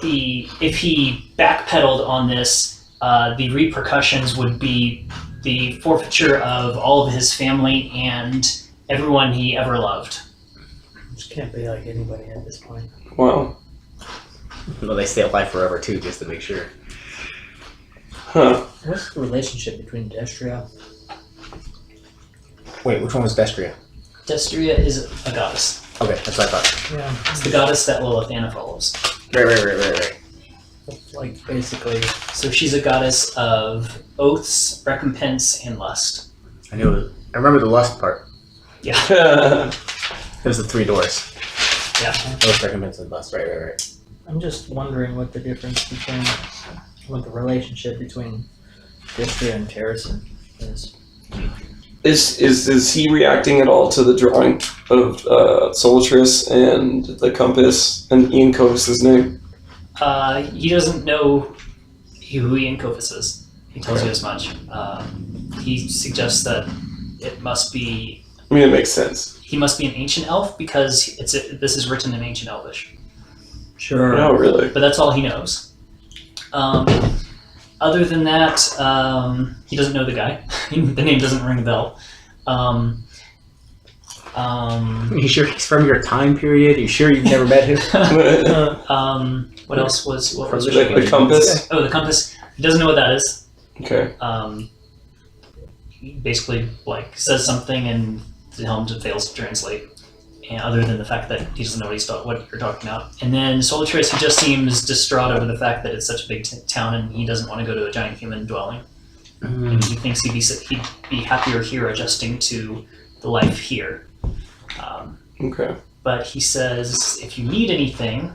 if he backpedaled on this, the repercussions would be the forfeiture of all of his family and everyone he ever loved. This can't be like anybody at this point. Wow. Well, they stay alive forever too, just to make sure. Huh. What's the relationship between Destria? Wait, which one was Destria? Destria is a goddess. Okay, that's what I thought. Yeah. It's the goddess that Lilithana follows. Right. Like basically. So she's a goddess of oaths, recompense, and lust. I knew it. I remember the lust part. Yeah. There's the 3 doors. Yeah. Those recompense and lust. Right. I'm just wondering what the difference between, what the relationship between Destria and Terrason is. Is he reacting at all to the drawing of Solatris and the compass and Ian Covis's name? He doesn't know who Ian Covis is. He tells you as much. He suggests that it must be. I mean, it makes sense. He must be an ancient elf because this is written in ancient Elvish. Sure. Oh, really? But that's all he knows. Other than that, he doesn't know the guy. The name doesn't ring a bell. You sure he's from your time period? You sure you've never met him? What else was? What was The compass? Oh, the compass. He doesn't know what that is. Okay. He basically says something and the helm fails to translate. And other than the fact that he doesn't know what you're talking about. And then Solatris, he just seems distraught over the fact that it's such a big town and he doesn't want to go to a giant human dwelling. And he thinks he'd be happier here adjusting to the life here. Okay. But he says if you need anything,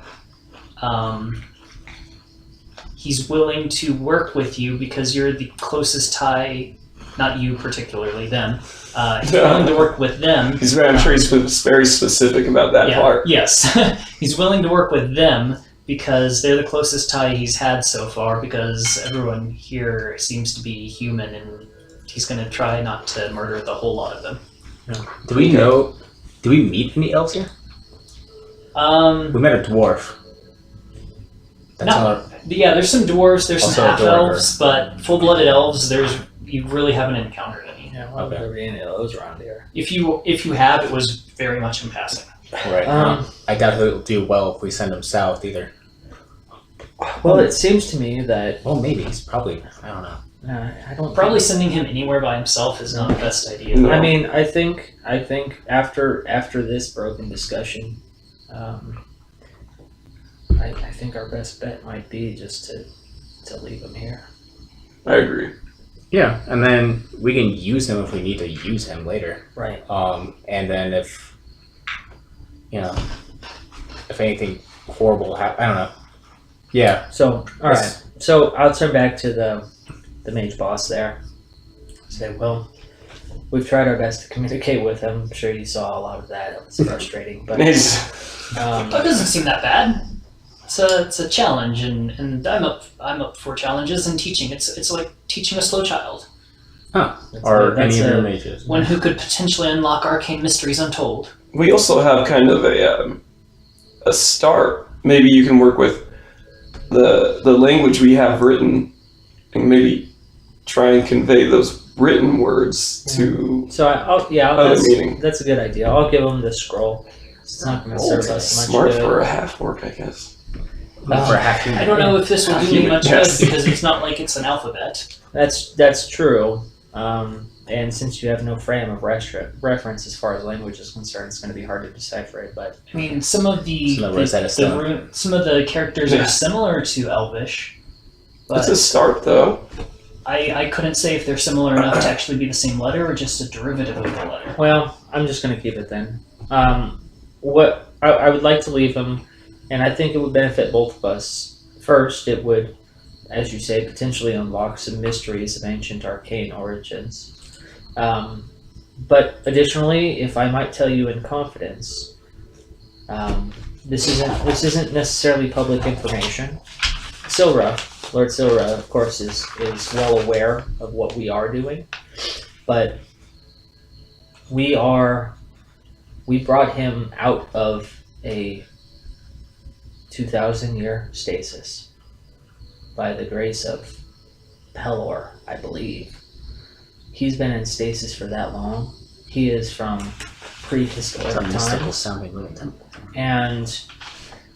he's willing to work with you because you're the closest tie, not you particularly, them. He's willing to work with them. I'm sure he's very specific about that part. Yes. He's willing to work with them because they're the closest tie he's had so far because everyone here seems to be human and he's going to try not to murder the whole lot of them. Do we meet any elves here? We met a dwarf. Yeah, there's some dwarves, there's some Also a half-elves, but full-blooded elves, you really haven't encountered any. Yeah, why would there be any of those around here? If you have, it was very much in passing. Right. I doubt he'll do well if we send him south either. Well, it seems to me that Well, maybe he's probably. I don't know. I don't Probably sending him anywhere by himself is not the best idea. No. I mean, I think after this broken discussion, I think our best bet might be just to leave him here. I agree. Yeah, and then we can use him if we need to use him later. Right. And then if anything horrible happens, I don't know. Yeah. So all right. So I'll turn back to the mage boss there. Say, well, we've tried our best to communicate with him. I'm sure you saw a lot of that. It was frustrating, but That doesn't seem that bad. It's a challenge, and I'm up for challenges and teaching. It's like teaching a slow child. Or any of your mages. One who could potentially unlock arcane mysteries untold. We also have kind of a start. Maybe you can work with the language we have written, and maybe try and convey those written words to So other meaning. that's a good idea. I'll give him the scroll. It's not going to serve us much Smart good. for a half orc, I guess. For a half human. I don't know if this will do me much Yes. good because it's not like it's an alphabet. That's true. And since you have no frame of reference as far as language is concerned, it's going to be hard to decipher it. But I mean, some of the some of the characters Yeah. are similar to Elvish, but It's a start, though. I couldn't say if they're similar enough to actually be the same letter or just a derivative of the letter. well, I'm just going to keep it then. What I would like to leave him, and I think it would benefit both of us. First, it would, as you say, potentially unlock some mysteries of ancient arcane origins. But additionally, if I might tell you in confidence, this isn't necessarily public information. Lord Silra, of course, is well aware of what we are doing, but we brought him out of a 2,000-year stasis by the grace of Pelor, I believe. He's been in stasis for that long. He is from prehistoric times. Sounding little temple. And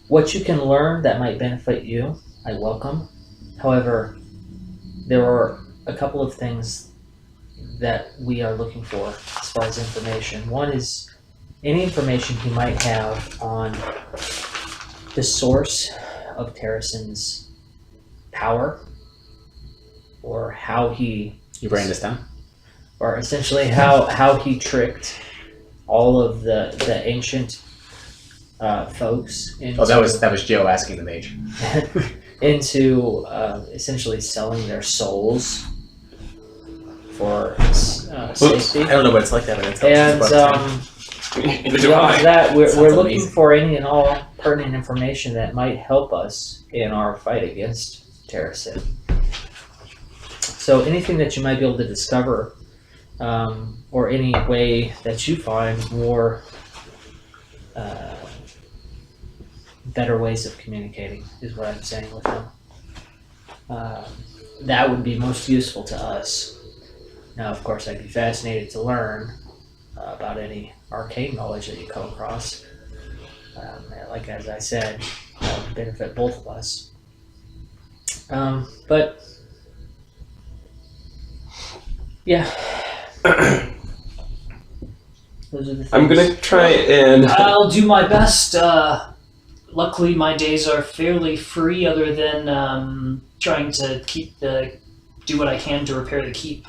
what you can learn that might benefit you, I welcome. However, there are a couple of things that we are looking for as far as information. One is any information he might have on the source of Terrason's power, or how he... You writing this down? Or essentially how he tricked all of the ancient folks into... Oh, that was Joe asking the mage. into essentially selling their souls for safety. I don't know what it's like to have an And intelligence. beyond that, we're Sounds looking amazing. for any and all pertinent information that might help us in our fight against Terracid. So anything that you might be able to discover, or any way that you find more better ways of communicating is what I'm saying with them. That would be most useful to us. Now, of course, I'd be fascinated to learn about any arcane knowledge that you come across. Like as I said, that would benefit both of us. But yeah, those are the things. I'm gonna try and. I'll do my best. Luckily, my days are fairly free, other than trying to do what I can to repair the keep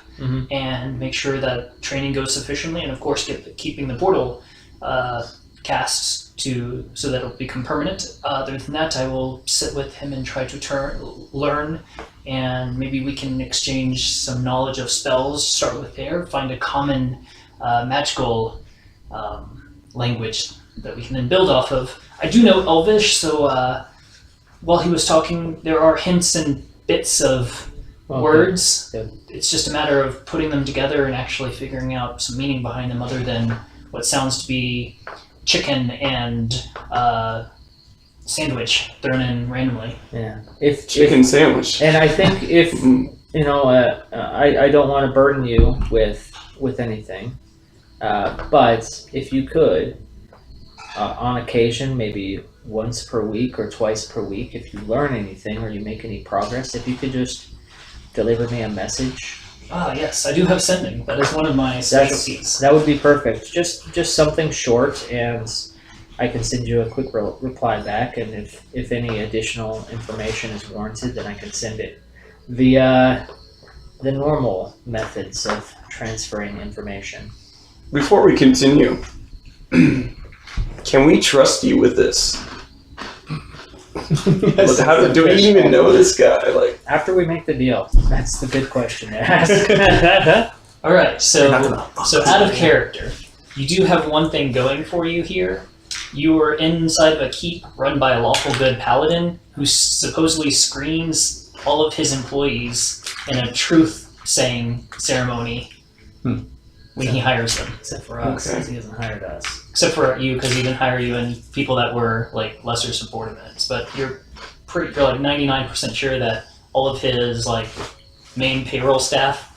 and make sure that training goes sufficiently, and of course, keeping the portal cast so that it'll become permanent. Other than that, I will sit with him and try to learn, and maybe we can exchange some knowledge of spells. Start with there, find a common magical language that we can then build off of. I do know Elvish, so while he was talking, there are hints and bits of words. Good. It's just a matter of putting them together and actually figuring out some meaning behind them, other than what sounds to be chicken and sandwich thrown in randomly. Yeah. Chicken sandwich. And I think if you know, I don't want to burden you with anything, but if you could, on occasion, maybe once per week or twice per week, if you learn anything or you make any progress, if you could just deliver me a message. Ah, yes, I do have sending. That is one of my specialties. That would be perfect. Just something short, and I can send you a quick reply back. And if any additional information is warranted, then I can send it via the normal methods of transferring information. Before we continue, can we trust you with this? Do we even know this guy? Like, After we make the deal, that's the good question to ask. All right, so out of character, you do have one thing going for you here. You are inside of a keep run by a lawful good paladin who supposedly screens all of his employees in a truth saying ceremony when he hires them. Except for us, Okay. since he hasn't hired us. Except for you, because he didn't hire you and people that were like lesser subordinates. But you're like 99% sure that all of his like main payroll staff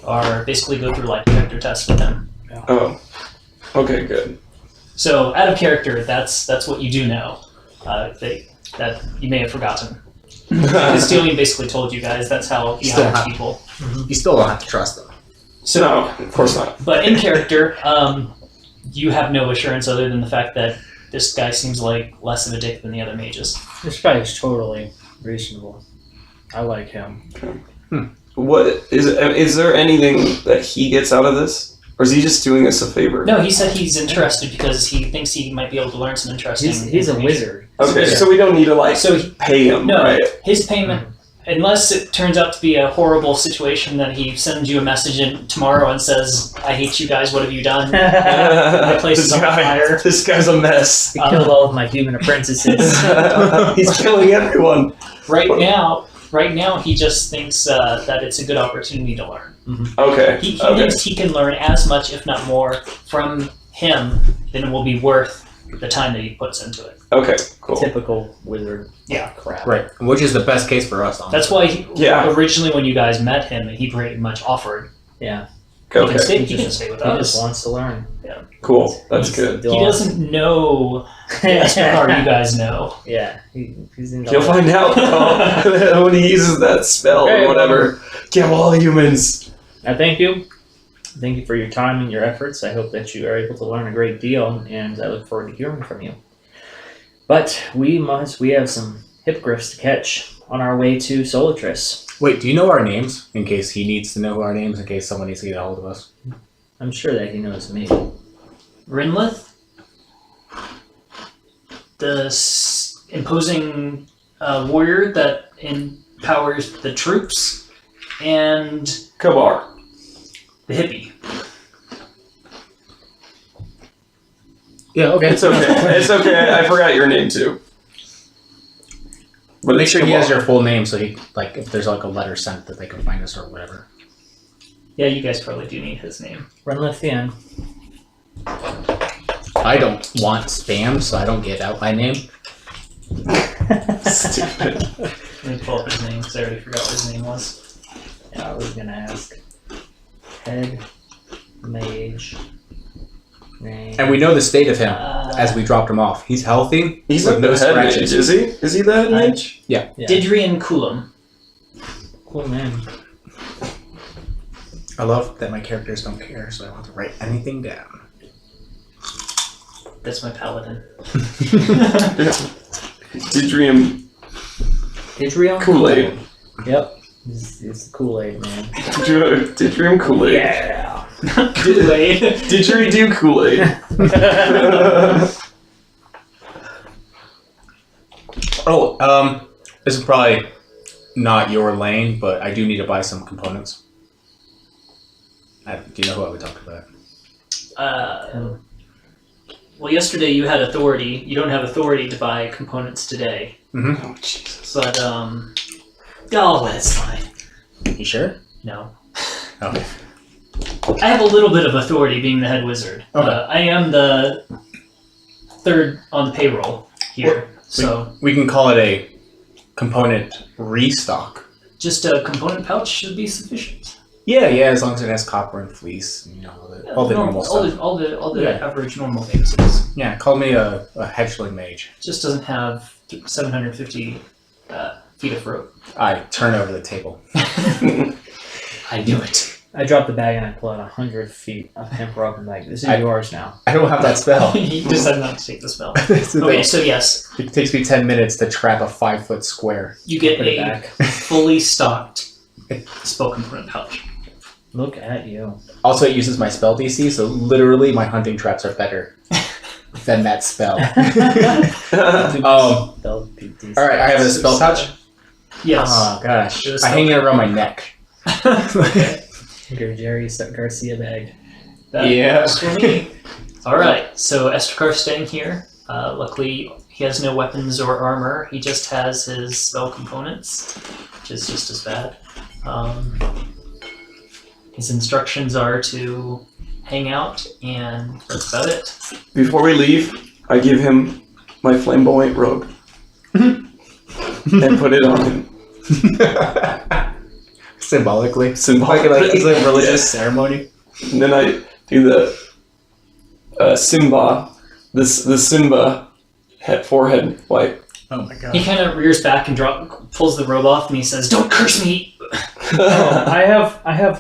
are basically go through like detector tests with him. Oh. Okay, good. So out of character, that's what you do know. That you may have forgotten. Castilian basically told you guys that's how he Still hires have- people. You still don't have to trust them. So, No, of course not. but in character, you have no assurance other than the fact that this guy seems like less of a dick than the other mages. This guy is totally reasonable. I like him. What is there anything that he gets out of this? Or is he just doing us a favor? No, he said he's interested because he thinks he might be able to learn some interesting. He's a information. wizard. Okay, so we don't need to like So pay him, no, right? his payment, unless it turns out to be a horrible situation that he sends you a message in tomorrow and says, "I hate you guys. What have you done?" My place is on fire. This guy's a mess. He killed all of my human apprentices. He's killing everyone. Right now, he just thinks that it's a good opportunity to learn. Okay. He okay. thinks he can learn as much, if not more, from him than it will be worth the time that he puts into it. Okay. Cool. Typical wizard. Yeah. Crap. Right. Which is the best case for us. That's why Yeah. originally when you guys met him, he pretty much offered. Yeah. He Okay. can stay, He he can stay with He just us. wants to learn. Cool. That's He's good. the He doesn't know the Estrocar you guys know. Yeah. He's in You'll find out though, when he uses that spell Okay, or whatever. Kill all humans. I thank you. Thank you for your time and your efforts. I hope that you are able to learn a great deal, and I look forward to hearing from you. But we have some hippogriffs to catch on our way to Solatris. Wait, do you know our names? In case he needs to know our names, in case someone needs to get a hold of us. I'm sure that he knows me. Rinlith, the imposing warrior that empowers the troops, and Kabar. the hippie. Yeah, okay. It's okay. It's okay. I forgot your name too. But Make it's sure he Kabar. has your full name so he, like, if there's like a letter sent that they can find us or whatever. Yeah, you guys probably do need his name. Renlithian. I don't want spam, so I don't give out my name. Stupid. Let me pull up his name because I already forgot what his name was. Yeah, I was gonna ask. Head mage name. And we know the state of him Uh, as we dropped him off. He's healthy. He's with like no the head mage, scratches. is he? Is he the head mage? Yeah. Didrian Coulomb. Cool name. I love that my characters don't care, so I don't have to write anything down. That's my paladin. Didrium Didrium? Kool-Aid. Yep. He's the Kool-Aid man. Didrium Kool-Aid. Yeah. Kool-Aid. Didgeridoo Kool-Aid. This is probably not your lane, but I do need to buy some components. Do you know who I would talk about? Well, yesterday you had authority. You don't have authority to buy components today. Mm-hmm. Oh Jesus. But, oh, that's fine. You sure? No. Okay. I have a little bit of authority being the head wizard. Okay. I am the third on the payroll here. So, We can call it a component restock. just a component pouch should be sufficient. Yeah, as long as it has copper and fleece, and, you know, all the normal stuff. All the Yeah. average normal basics. Yeah, call me a hedgeling mage. Just doesn't have 750 feet of rope. I turn over the table. I knew it. I dropped the bag and I pull out 100 feet of hemp rope and like, this is yours now. I don't have that spell. He decided not to take the spell. That's the Okay, thing. so yes, It takes me 10 minutes to trap a 5-foot square. you get Put it a back. fully stocked spell component pouch. Look at you. Also, it uses my spell DC, so literally my hunting traps are better than that spell. All right, I have a spell pouch. Yes. Oh gosh, It was I hang it around my neck. Your Jerry Garcia bag. That Yeah. works for me. All right, so Estrocar's staying here. Luckily, he has no weapons or armor. He just has his spell components, which is just as bad. His instructions are to hang out, and that's about it. Before we leave, I give him my flamboyant robe and put it on him. Symbolically. Like it's like a religious ceremony. And then I do the Simba, the Simba forehead wipe. Oh my god. He kind of rears back and pulls the robe off, and he says, "Don't curse me." I have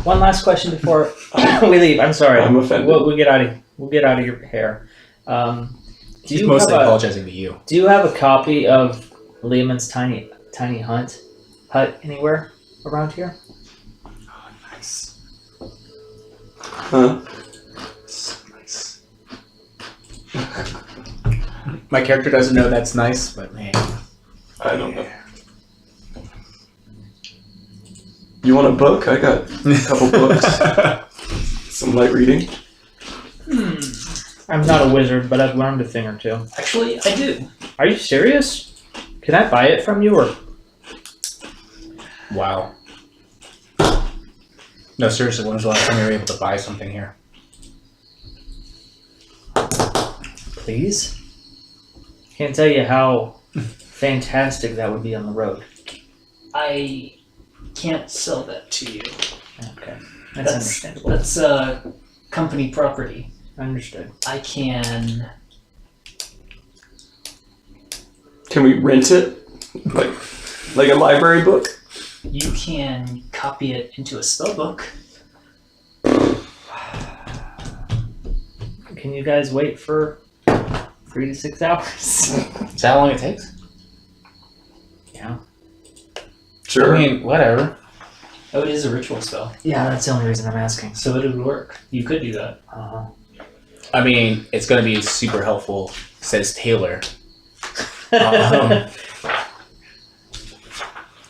one last question before we leave. I'm sorry. I'm offended. We'll get out of your hair. Do He's you mostly have apologizing to you. Do you have a copy of Lehman's tiny hut anywhere around here? Oh, nice. Huh? Nice. My character doesn't know that's nice, but man. I don't know. You want a book? I got a couple books. Some light reading. I'm not a wizard, but I've learned a thing or two. Actually, I do. Are you serious? Can I buy it from you, or? Wow. No, seriously, when was the last time you were able to buy something here? Please? Can't tell you how fantastic that would be on the road. I can't sell that to you. Okay, that's understandable. That's company property. Understood. I can. Can we rent it? Like a library book? You can copy it into a spell book. Can you guys wait for 3 to 6 hours? Is that how long it takes? Yeah. Sure. I mean, whatever. Oh, it is a ritual spell, Yeah, that's the only reason I'm asking. so it would work. You could do that. I mean, it's going to be super helpful, says Taylor.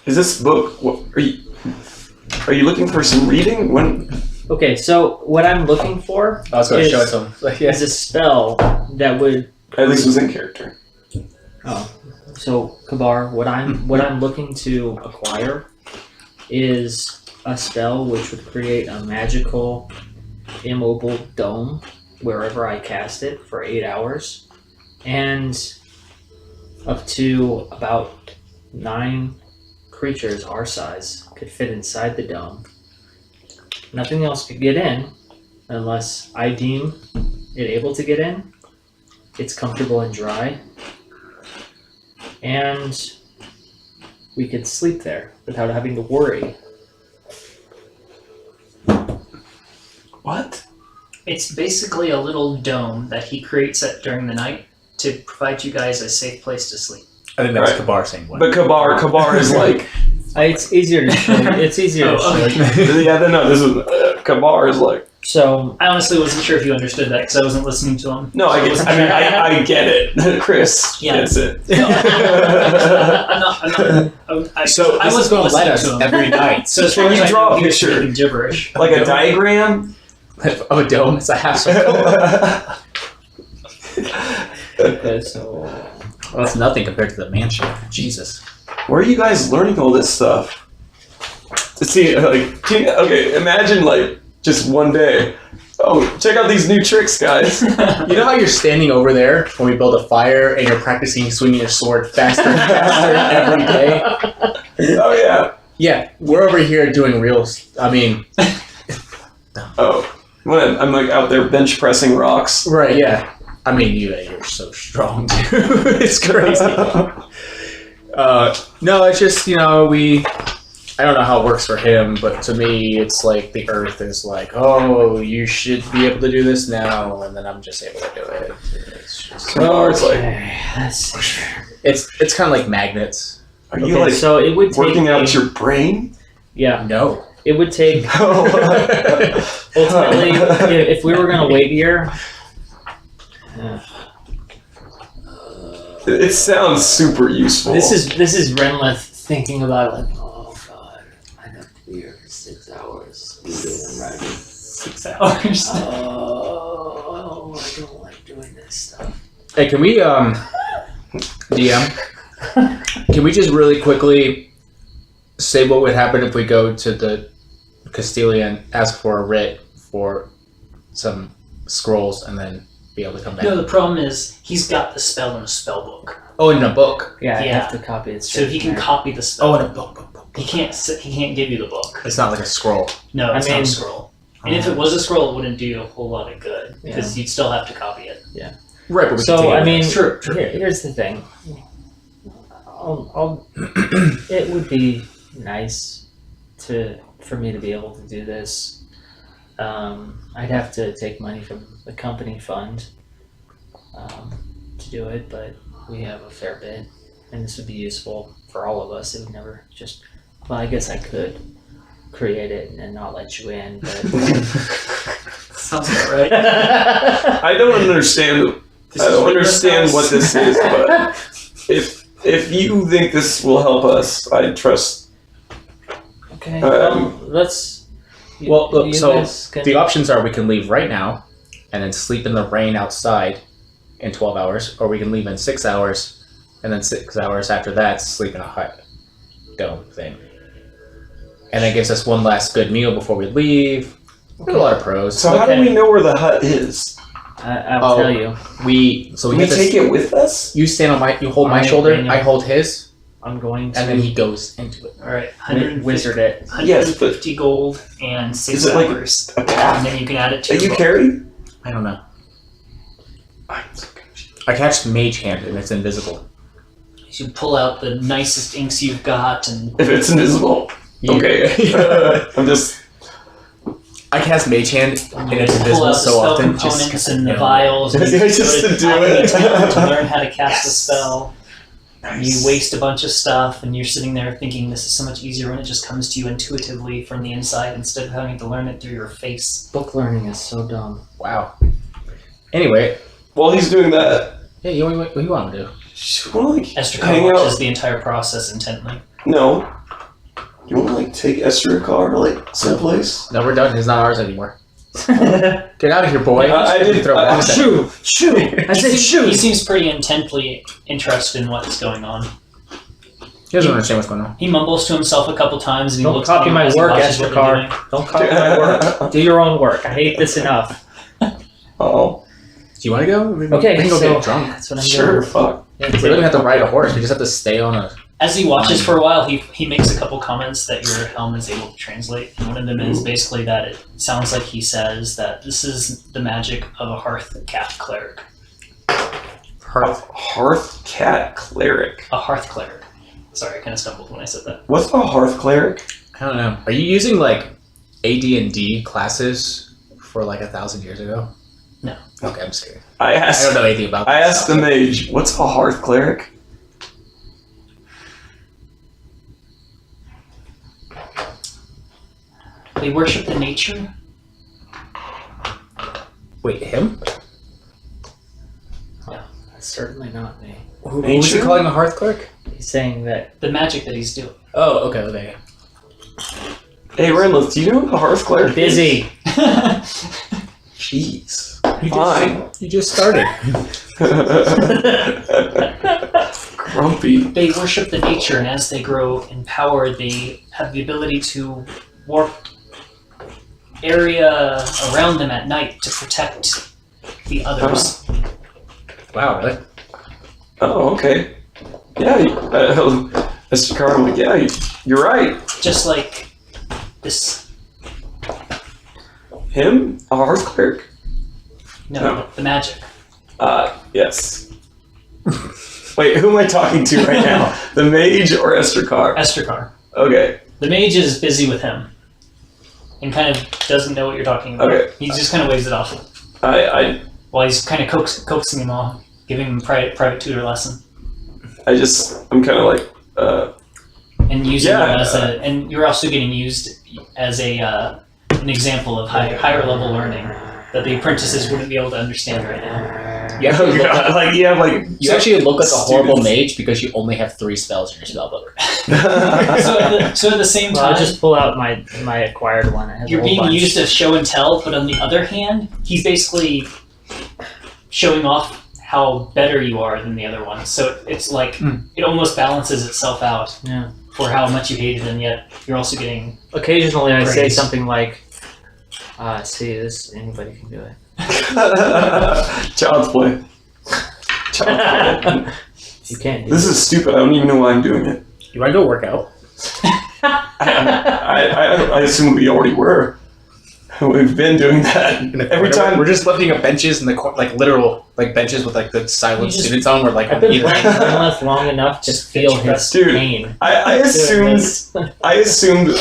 Is this book? What, are you looking for some reading? When? Okay, so what I'm looking for I was going to show it to him. Like, is a spell that would. At least was in character. Oh, so Kabar, what I'm looking to acquire is a spell which would create a magical, immobile dome wherever I cast it for 8 hours, and up to about 9 creatures our size could fit inside the dome. Nothing else could get in unless I deem it able to get in. It's comfortable and dry, and we could sleep there without having to worry. What? It's basically a little dome that he creates during the night to provide you guys a safe place to sleep. I think that's Right. Kabar saying what. But Kabar is like. It's easier to show. It's easier to show. Yeah, no. This is Kabar is like. So I honestly wasn't sure if you understood that because I wasn't listening to him. No, I get. I get it. Chris Yeah. gets it. No, I'm not. So I this is wasn't going to listening let us to him. every night. So as far Can as you I draw know, a he was picture? speaking gibberish. Like a diagram. of a dome. It's a half circle. okay, so Well, that's nothing compared to the mansion. Jesus. Where are you guys learning all this stuff? See, okay, imagine like just one day. Oh, check out these new tricks, guys. You know how you're standing over there when we build a fire and you're practicing swinging your sword faster and faster every day? Oh yeah. Yeah, we're over here doing real. I mean, Oh, when I'm like out there bench pressing rocks. right? Yeah. I mean, you're so strong, dude. It's crazy. No, it's just I don't know how it works for him, but to me, it's like the Earth is like, oh, you should be able to do this now, and then I'm just able to do it. It's just, Kabar's like, let's see. it's kind of like magnets. are you like so it would take working me- out your brain? Yeah, No. it would take ultimately if we were gonna wait here. It sounds super useful. This is Renlith thinking about it, like, oh god, I have to be here for 6 hours. I'm ready. 6 hours. Oh, I don't like doing this stuff. Hey, can we, DM, can we just really quickly say what would happen if we go to the Castilian, ask for a writ for some scrolls, and then be able to come back. No, the problem is he's got the spell in a spell book, Oh, in a book. Yeah, I Yeah. have to copy it. so he can there. copy the spell. Oh, in a book. He can't give you the book. It's not like a scroll. No, it's not mean- a scroll. And if it was a scroll, it wouldn't do a whole lot of good because you'd still have to copy it. Right, but we So can take I it mean, with us. True. here's the thing. I'll it would be nice for me to be able to do this. I'd have to take money from the company fund to do it, but we have a fair bit, and this would be useful for all of us. It would never just. Well, I guess I could create it and not let you in, but. Sounds about right. I don't understand. I don't understand what this is, but if you think this will help us, I trust. Okay. Well, let's. Well, look, so guys can- the options are we can leave right now and then sleep in the rain outside in 12 hours, or we can leave in 6 hours and then 6 hours after that sleep in a hut dome thing. And that gives us one last good meal before we leave. There's a lot of pros. So how do we know where the hut is? I'll tell you. We Can we get this. take it with us? You stand on my. You hold my Alright, shoulder. Daniel. I hold his, I'm going to and then he goes into it. All right, 150, wizard it. 150 gold and 6 Is it like hours. a path And then you can add it to that your you book. carry? I don't know. I'm so confused. I cast Mage Hand, and it's invisible. You pull out the nicest inks you've got and If it's invisible. Okay. I'm just. I cast Mage Hand, and it's pull invisible out the so spell often. components and the you know, vials. And Yeah, you just go to do Alchemy it. Town to learn how to cast the Yes. spell. Nice. You waste a bunch of stuff, and you're sitting there thinking this is so much easier when it just comes to you intuitively from the inside instead of having to learn it through your face. Book learning is so dumb. Wow. Anyway, While he's doing that, yeah, what do you want to do? you want to Esther hang watches out? the entire process intently. No. You want to take Esther a car like someplace? No, we're done. It's not ours anymore. Get out of here, boy. I did- Throw I- rocks at him. Shoo! I said He shoo! seems pretty intently interested in what's going on. He doesn't understand what's going on. He mumbles to himself a couple times and he Don't looks copy at you my as he work, watches what Esther you're Carr. doing. Don't copy my work. Do your own work. I hate this enough. Oh, Do you want to go? Okay, we can go so get drunk. that's what I'm sure, doing. fuck. Yeah, We don't even have to ride a horse. We just have to stay on a. As he watches for a while, he makes a couple comments that your helm is able to translate. And one of them is basically that it sounds like he says that this is the magic of a hearth cat cleric. Hearth cat cleric. A hearth cleric. Sorry, I kind of stumbled when I said that. What's a hearth cleric? I don't know. Are you using like AD&D classes for like 1,000 years ago? No. Okay, I'm scared. I I asked. don't know anything about. I this asked the stuff. mage, "What's a hearth cleric?" They worship the nature. Wait, him? That's certainly not me. Who was he Nature? calling a hearth clerk? He's saying that The magic that he's doing. Oh, okay. Hey, Renlith, do you know what a hearth cleric? is? busy. Jeez. You Fine. You just started. Grumpy. They worship the nature, and as they grow in power, they have the ability to warp area around them at night to protect the others. Wow, really? Oh, okay. Yeah, Mr. Carl, yeah, you're right. Just like this. Him? A hearth cleric? No, No. the magic. Yes. Wait, who am I talking to right now? The mage or Esther Carr? Estrakar. Okay. The mage is busy with him and kind of doesn't know what you're talking about. Okay. He just kind of waves it off while he's kind of coaxing him off, giving him a private tutor lesson. I'm kind of like, And using Yeah. them as and you're also getting used as an example of higher level learning that the apprentices wouldn't be able to understand right now. You actually, oh look, god, like, you have like, you actually look like a horrible students. mage because you only have 3 spells in your spellbook. So at the same Well, time, I'll just pull out my acquired one. It has you're a whole being bunch. used as show and tell, but on the other hand, he's basically showing off how better you are than the other one. So it's like it almost balances itself out. Yeah. for how much you hated him, yet you're also getting. Occasionally, I say Praise. something like, "See, this anybody can do it." Child's play. Child's play. You can't do This is stupid. I don't even know why I'm doing it. You want to go work out? I assume we already were. We've been doing that every time. We're just lifting up benches in the like literal like benches with like the silent You just- students on. We're like I've been either- playing Dreamless long enough to feel his Dude, pain. I assumed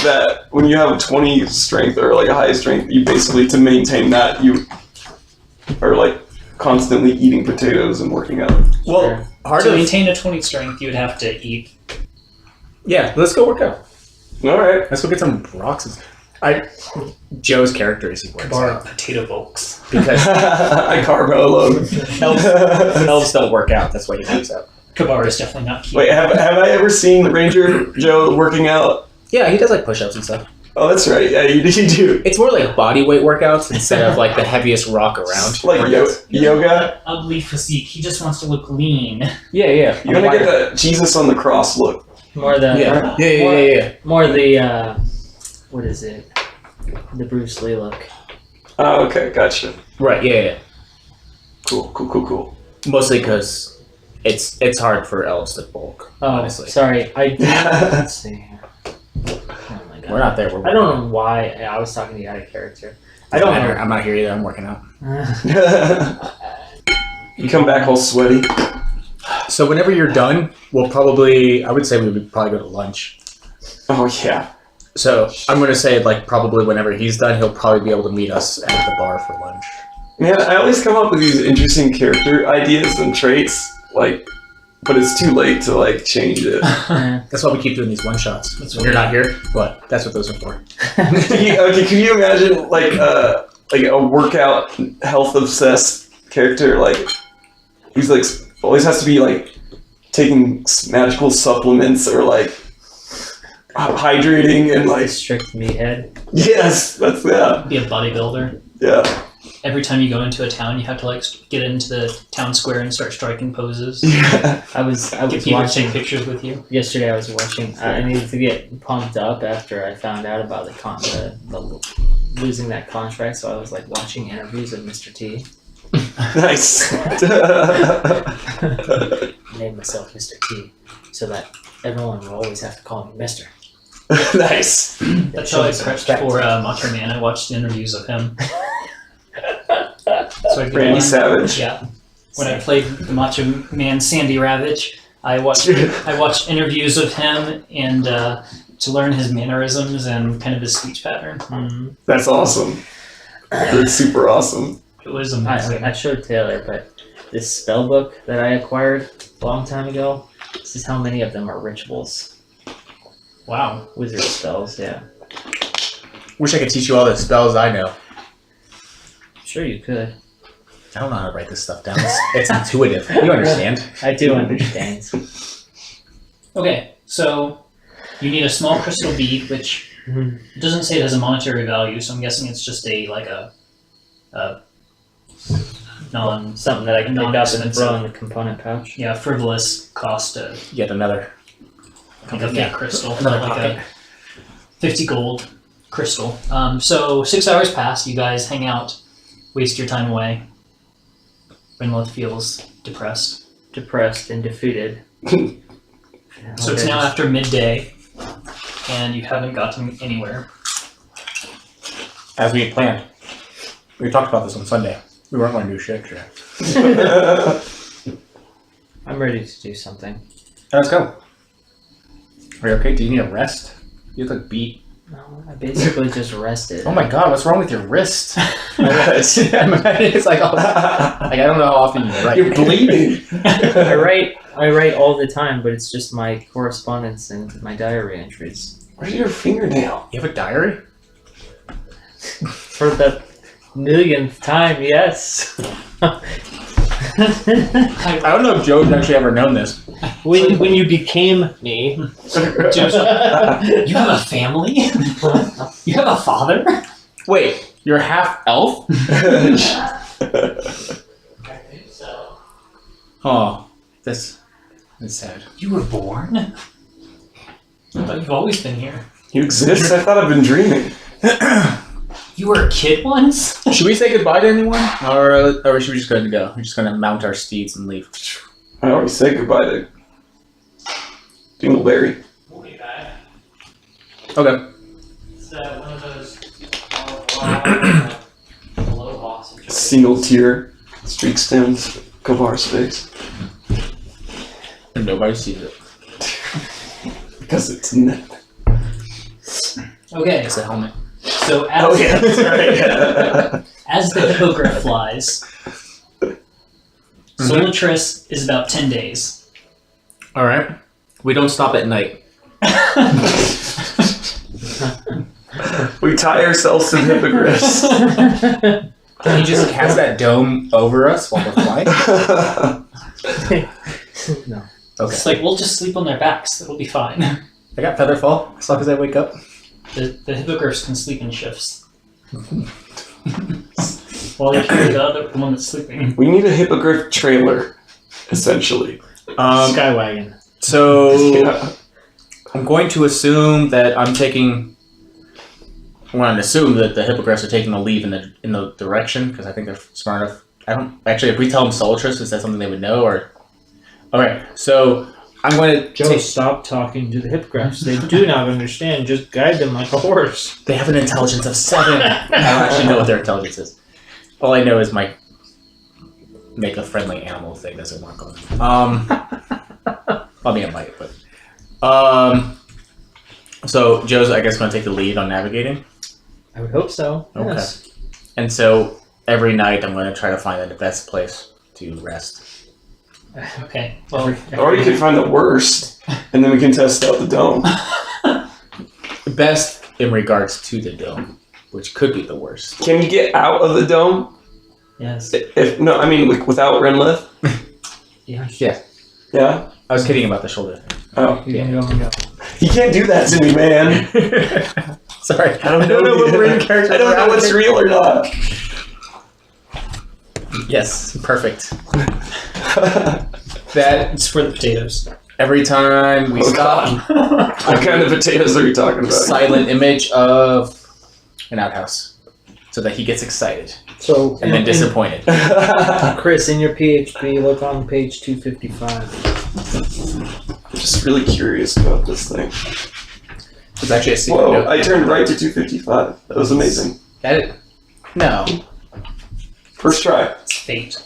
that when you have 20 strength or like a high strength, you basically to maintain that you are like constantly eating potatoes and working out. well, hard To to maintain a 20 strength, you would have to eat. yeah. Let's go work out. All right. Let's go get some rocks. Joe's character is he works out potato bulks. because I carve out alone. elves don't work out. That's why he works out. Kabar is definitely not cute. Wait, have I ever seen the Ranger Joe working out? Yeah, he does like push-ups and stuff. Oh, that's right. Yeah, you do. It's more like body weight workouts instead of like the heaviest rock around. Like yoga. Ugly physique. He just wants to look lean. Yeah. You want to get that Jesus on the cross look. More the Yeah. more the what is it? The Bruce Lee look. Oh, okay, gotcha. Right. Yeah. Cool. Mostly because it's hard for elves to bulk. Oh, honestly, sorry. Let's see here. Oh my god. we're not there. I don't know why I was talking to you out of character. I don't know. I'm not here either. I'm working out. You come back all sweaty. So whenever you're done, I would say we would probably go to lunch. Oh yeah. So I'm going to say like probably whenever he's done, he'll probably be able to meet us at the bar for lunch. Man, I always come up with these interesting character ideas and traits, like, but it's too late to like change it. That's why we keep doing these one shots. That's When you're not here, but that's what those are for. Can you imagine like a workout health obsessed character, like he's like always has to be like taking magical supplements or like hydrating and like strict meathead. yes, that's Be a bodybuilder. yeah. Every time you go into a town, you have to like get into the town square and start striking poses. Yeah. I was Get people to watching take pictures with you. yesterday. I was watching. I needed to get pumped up after I found out about the losing that contract. So I was like watching interviews of Mr. T. Nice. I named myself Mr. T, so that everyone will always have to call me Mister. Nice. That's how I shows prepped respect. for Macho Man. I watched interviews of him. So I Randy Savage. Yeah. When I played the Macho Man Sandy Ravage, I watched interviews of him and to learn his mannerisms and kind of his speech pattern. Mm-hmm. That's awesome. That's super awesome. It was amazing. I showed Taylor, but this spell book that I acquired a long time ago. This is how many of them are rituals, Wow. wizard spells. Yeah, Wish I could teach you all the spells I know. sure you could. I don't know how to write this stuff down. It's intuitive. You understand? I do understand. Okay, so you need a small crystal bead, which it doesn't say it has a monetary value, so I'm guessing it's just a Something that I can pick up and non-expensive. throw in the component pouch. frivolous cost Yet another. like a fake crystal, Another like pocket. a 50 gold crystal. So 6 hours pass, you guys hang out, waste your time away. Renlith feels depressed. Depressed and defeated. So it's now after midday, and you haven't gotten anywhere. As we had planned. We talked about this on Sunday. We weren't going to do shit. Sure. I'm ready to do something. Let's go. Are you okay? Do you need a rest? You look like beat. No, I basically just rested. Oh my god, what's wrong with your wrist? It's like, I don't know how often you write. You're bleeding. I write all the time, but it's just my correspondence and my diary entries. Where's your fingernail? You have a diary? For the millionth time, yes. I don't know if Joe's actually ever known this. When you became me, Joe's like, you have a family? You have a father? Wait, you're half elf? Oh, that's sad. You were born? I thought you've always been here. You exist? I thought I've been dreaming. You were a kid once? Should we say goodbye to anyone? Or should we just go to go? We're just going to mount our steeds and leave. I already said goodbye to Dingleberry. We'll be back. Okay. It's one of those low boss situations. Single tier streak stems, Kavar space. And nobody sees it. Because it's net. Okay, It's a helmet. so as, that's right. as the hippogriff flies, Solatris is about 10 days. Alright. We don't stop at night. We tie ourselves to hippogriffs. Can you just cast that dome over us while we're flying? No. Okay. It's like, we'll just sleep on their backs. That'll be fine. I got Featherfall as long as I wake up. The hippogriffs can sleep in shifts. While they carry the one that's sleeping. We need a hippogriff trailer, essentially. Skywagon. So Yeah. I'm going to assume that I'm going to assume that the hippogriffs are taking the lead in the direction because I think they're smart enough. I don't actually. If we tell them Solatris, is that something they would know? Or okay, so I'm going to Joe, stop talking to the hippogriffs. They do not understand. Just guide them like a horse. They have an intelligence of 7. I don't actually know what their intelligence is. All I know is my make a friendly animal thing doesn't work on them. I mean, it might, but so Joe's, I guess, going to take the lead on navigating. I would hope so. Okay. Yes. And so every night I'm going to try to find the best place to rest. Okay. Well, Or you could find the worst, and then we can test out the dome. Best in regards to the dome, which could be the worst. Can you get out of the dome? Yes. If no, I mean like, without Renlith. Yeah. Yeah. Yeah. I was kidding about the shoulder. Oh, You can go and go. you can't do that to me, man. Sorry. I don't know what we're in character. I don't know what's real or not. Yes, perfect. it's That for the potatoes. every time we Oh, stop, What kind of potatoes are you talking about? silent image of an outhouse, so that he gets excited So, and then disappointed. Chris, in your PHP, look on page 255. I'm just really curious about this thing. It's actually a secret Whoa, note. I turned right to 255. That was amazing. Edit. No. First try. It's fate.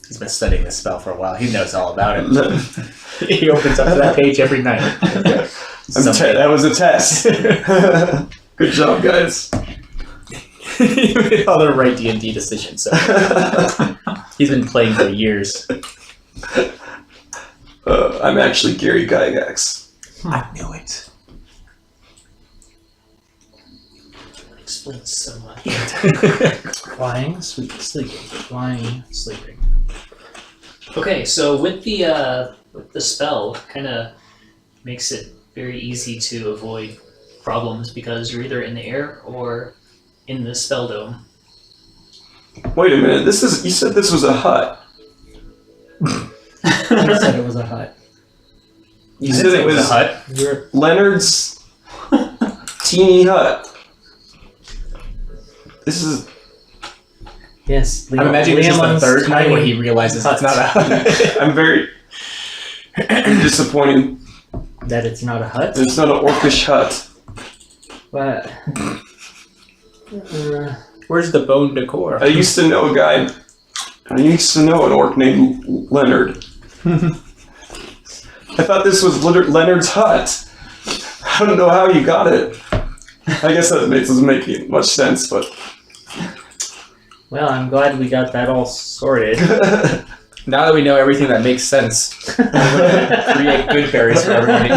He's been studying this spell for a while. He knows all about it. He opens up that page every night. That was a test. Good job, guys. He made all the right D&D decisions. So he's been playing for years. I'm actually Gary Gygax. I knew it. Explains so much. Flying, sleeping. Flying, sleeping. Okay, so with the spell, kind of makes it very easy to avoid problems because you're either in the air or in the spell dome. Wait a minute. You said this was a hut. I said it was a hut. You said it was a hut. You're Leonard's teeny hut. This is. yes. I'm imagining this is the Leon's third night when tiny he realizes hut. it's not a hut. I'm very disappointed. That it's not a hut. It's not an orcish hut. But Where's the bone decor? I used to know a guy. I used to know an orc named Leonard. I thought this was Leonard's hut. I don't know how you got it. I guess that doesn't make much sense, but. well, I'm glad we got that all sorted. Now that we know everything that makes sense, we're going to create good berries for everybody.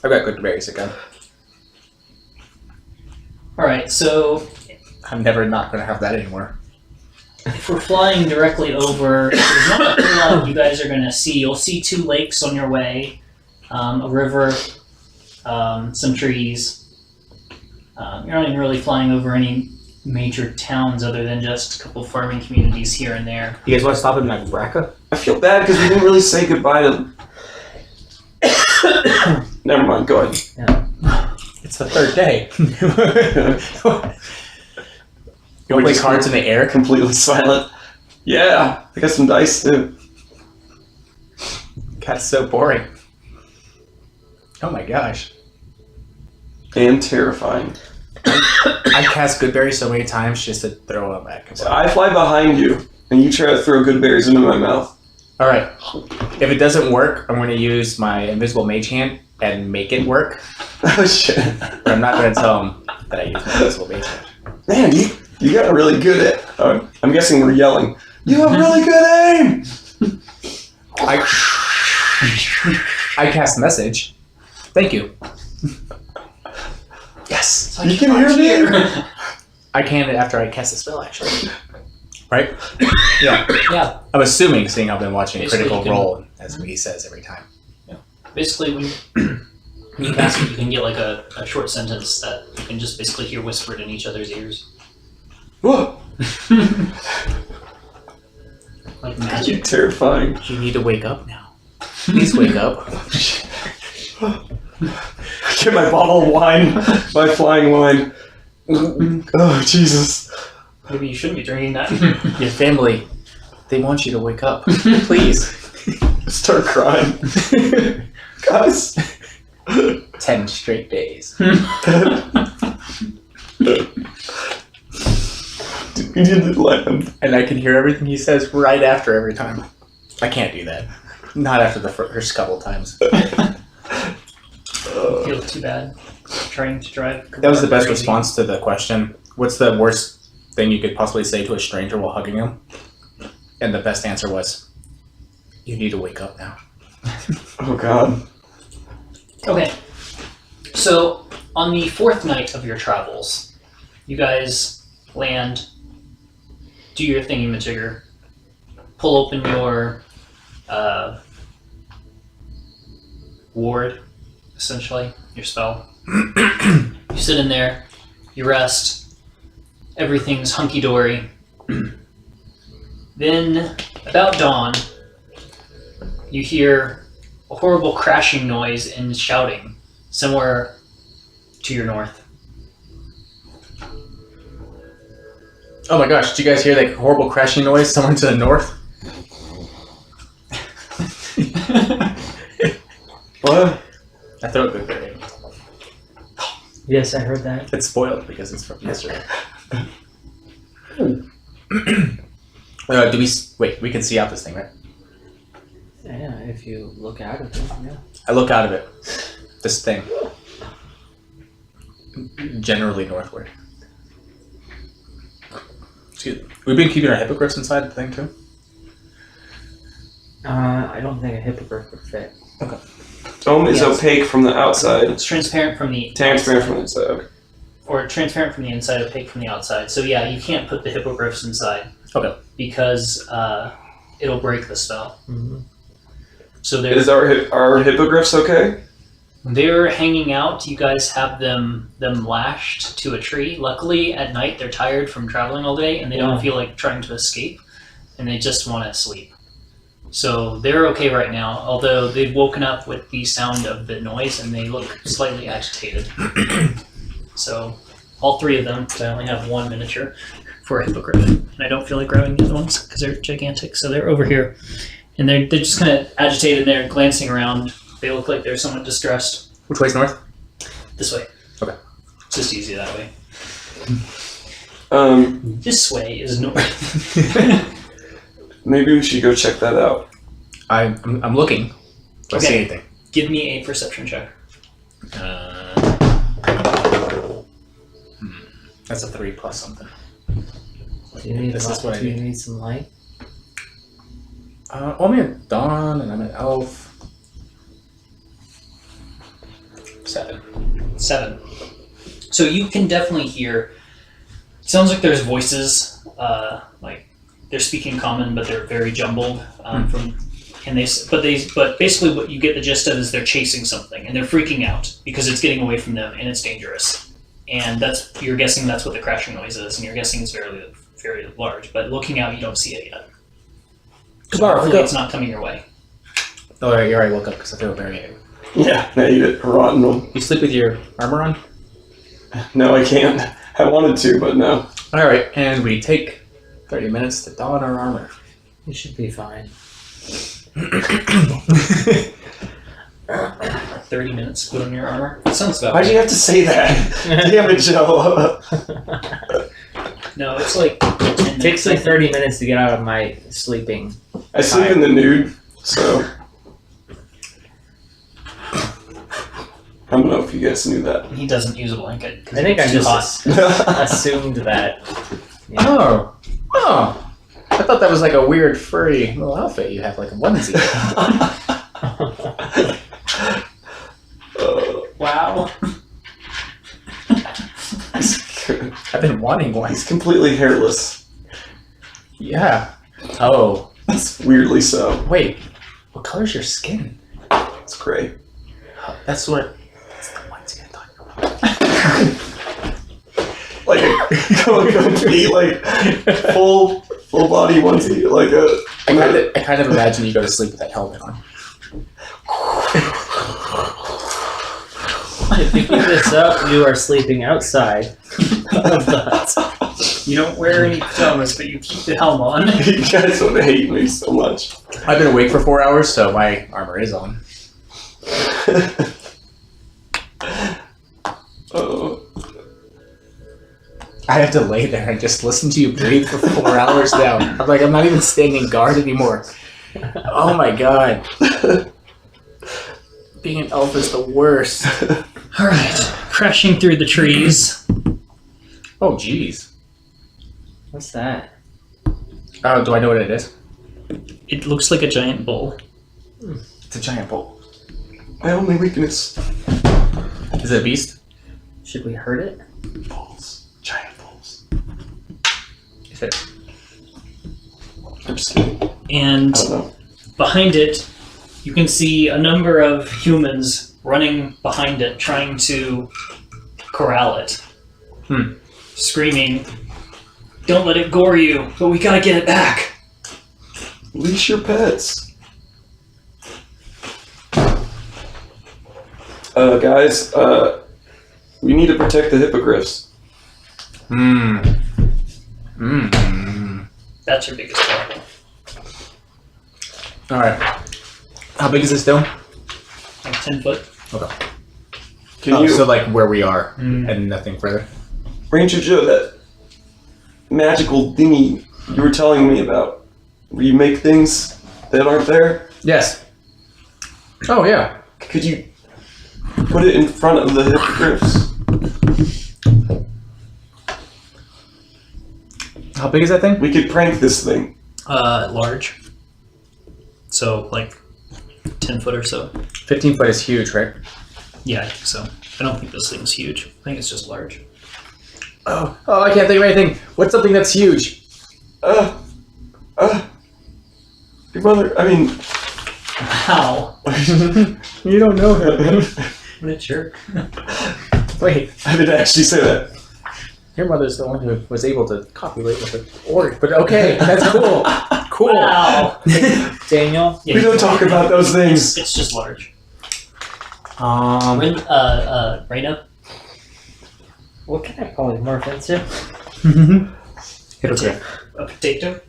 I've got good berries again. Alright, so I'm never not going to have that anymore. if we're flying directly over, there's not a whole lot you guys are going to see. You'll see 2 lakes on your way, a river, some trees. You're not even really flying over any major towns other than just a couple farming communities here and there. You guys want to stop in Braca? I feel bad because we didn't really say goodbye to. Never mind. Go ahead. It's the third day. You want to play cards in the air? Completely silent. Yeah, I got some dice too. That's so boring. Oh my gosh. And terrifying. I cast good berries so many times just to throw them back. So I fly behind you, and you try to throw good berries into my mouth. All right. If it doesn't work, I'm going to use my invisible mage hand and make it work. Oh shit! But I'm not going to tell them that I use my invisible mage hand. Man, you got really good at. I'm guessing we're yelling. You have really good aim. I cast message. Thank you. Yes, you can hear me. I can after I cast the spell, actually. Right? Yeah. Yeah. I'm assuming, seeing I've been watching Basically, Critical you can- Role, as he says every time. Basically, when you cast it, you can get like a short sentence that you can just basically hear whispered in each other's ears. Whoa! Like magic. Terrifying. You need to wake up now. Please wake up. Get my bottle of wine, my flying wine. Oh Jesus! Maybe you shouldn't be drinking that. Your family, they want you to wake up. Please. Start crying, guys. 10 straight days. We need to land. And I can hear everything he says right after every time. I can't do that. Not after the first couple times. Feel too bad trying to drive. That was the best crazy. response to the question. What's the worst thing you could possibly say to a stranger while hugging him? And the best answer was, you need to wake up now. Oh God. Okay, so on the fourth night of your travels, you guys land, do your thingy-majigger, pull open your ward, essentially, your spell. You sit in there, you rest, everything's hunky-dory. Then, about dawn, you hear a horrible crashing noise and shouting somewhere to your north. Oh my gosh, did you guys hear that horrible crashing noise somewhere to the north? What? I throw it good. Yes, I heard that. It's spoiled because it's from yesterday. Wait, we can see out this thing, right? Yeah, if you look out of it, yeah. I look out of it. This thing. Generally northward. Excuse me. We've been keeping our hippogriffs inside the thing too? I don't think a hippogriff would fit. Okay. Dome is Yes. opaque from the outside. It's transparent from the Transparent from the inside. Okay. or transparent from the inside, opaque from the outside. So yeah, you can't put the hippogriffs inside. Okay. Because it'll break the spell. Mm-hmm. So Is our hippogriffs okay? they're hanging out. You guys have them lashed to a tree. Luckily, at night they're tired from traveling all day, and they don't feel like trying to escape, and they just want to sleep. So they're okay right now. Although they've woken up with the sound of the noise, and they look slightly agitated. So all three of them. 'Cause I only have one miniature for a hippogriff, and I don't feel like grabbing the other ones because they're gigantic. So they're over here, and they're just kind of agitated. And they're glancing around. They look like they're somewhat distressed. Which way's north? This way. Okay. It's just easier that way. This way is north. Maybe we should go check that out. I'm looking. Do I see Okay. anything? Give me a perception check. That's a 3 plus something. Do you need, This is what I do you need. need some light? I'm at Dawn and I'm an elf. 7. 7. So you can definitely hear. It sounds like there's voices, like they're speaking common, but they're very jumbled. But basically, what you get the gist of is they're chasing something and they're freaking out because it's getting away from them and it's dangerous. And you're guessing that's what the crashing noise is, and you're guessing it's very, very large. But looking out, you don't see it yet. So hopefully it's not coming your way. Oh, you're right. Woke up because I threw a berry at you. Yeah, I ate it. Rotten one. You sleep with your armor on? No, I can't. I wanted to, but no. All right, and we take 30 minutes to don our armor. You should be fine. 30 minutes to put on your armor. That sounds about Why'd you have to say that? Damn it, Joe. No, it's like 10 It takes minutes. me 30 minutes to get out of my sleeping. I sleep in the nude, so I don't know if you guys knew that. He doesn't use a blanket. 'cause I think I it's too just hot. assumed that. Oh. I thought that was like a weird furry little outfit you have, like a onesie. Wow. I've been wanting one. He's completely hairless. Yeah. Oh. That's weirdly so. Wait. What color's your skin? It's gray. That's what. That's the onesie I'm talking about. Like a complete, like full body onesie, like a. I kind of imagine you go to sleep with that helmet on. If you keep this up, you are sleeping outside of the hut. You don't wear any pajamas, but you keep the helm on. You guys would hate me so much. I've been awake for 4 hours, so my armor is on. Oh. I have to lay there and just listen to you breathe for 4 hours now. I'm like, I'm not even standing guard anymore. Oh my god. Being an elf is the worst. Alright, crashing through the trees. Oh, jeez. What's that? Oh, do I know what it is? It looks like a giant bull. It's a giant bull. My only weakness. Is it a beast? Should we hurt it? Bulls. Giant bulls. Is it? I'm just kidding. And I don't know. behind it, you can see a number of humans running behind it, trying to corral it. Screaming, "Don't let it gore you, but we gotta get it back!" Leash your pets. Guys, we need to protect the hippogriffs. That's your biggest problem. Alright. How big is this dome? Like 10 foot. Okay. Can you, So like where we are and nothing further? Ranger Joe, that magical thingy you were telling me about, where you make things that aren't there? Yes. Oh yeah. Could you put it in front of the hippogriffs? How big is that thing? We could prank this thing. Large. So, like, 10 foot or so. 15 foot is huge, right? Yeah, I think so. I don't think this thing's huge. I think it's just large. Oh, I can't think of anything. What's something that's huge? Your mother, I mean... How? You don't know him. What a jerk. Wait, I didn't actually say that. your mother's the one who was able to copulate with an orc, but okay, that's cool. Cool. Wow. Daniel? Yeah, We don't talk about those things. It's just large. Reyna? What can I polymorph into? Okay. A potato?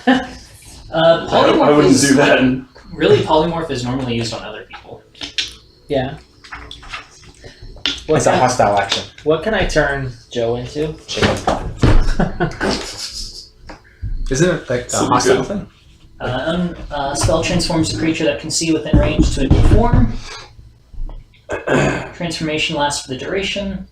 I wouldn't do that. Really, polymorph is normally used on other people. Yeah. It's a hostile action. What can I turn Joe into? Chicken. Isn't it like a So hostile good. thing? Spell transforms a creature that can see within range to a new form. Transformation lasts for the duration.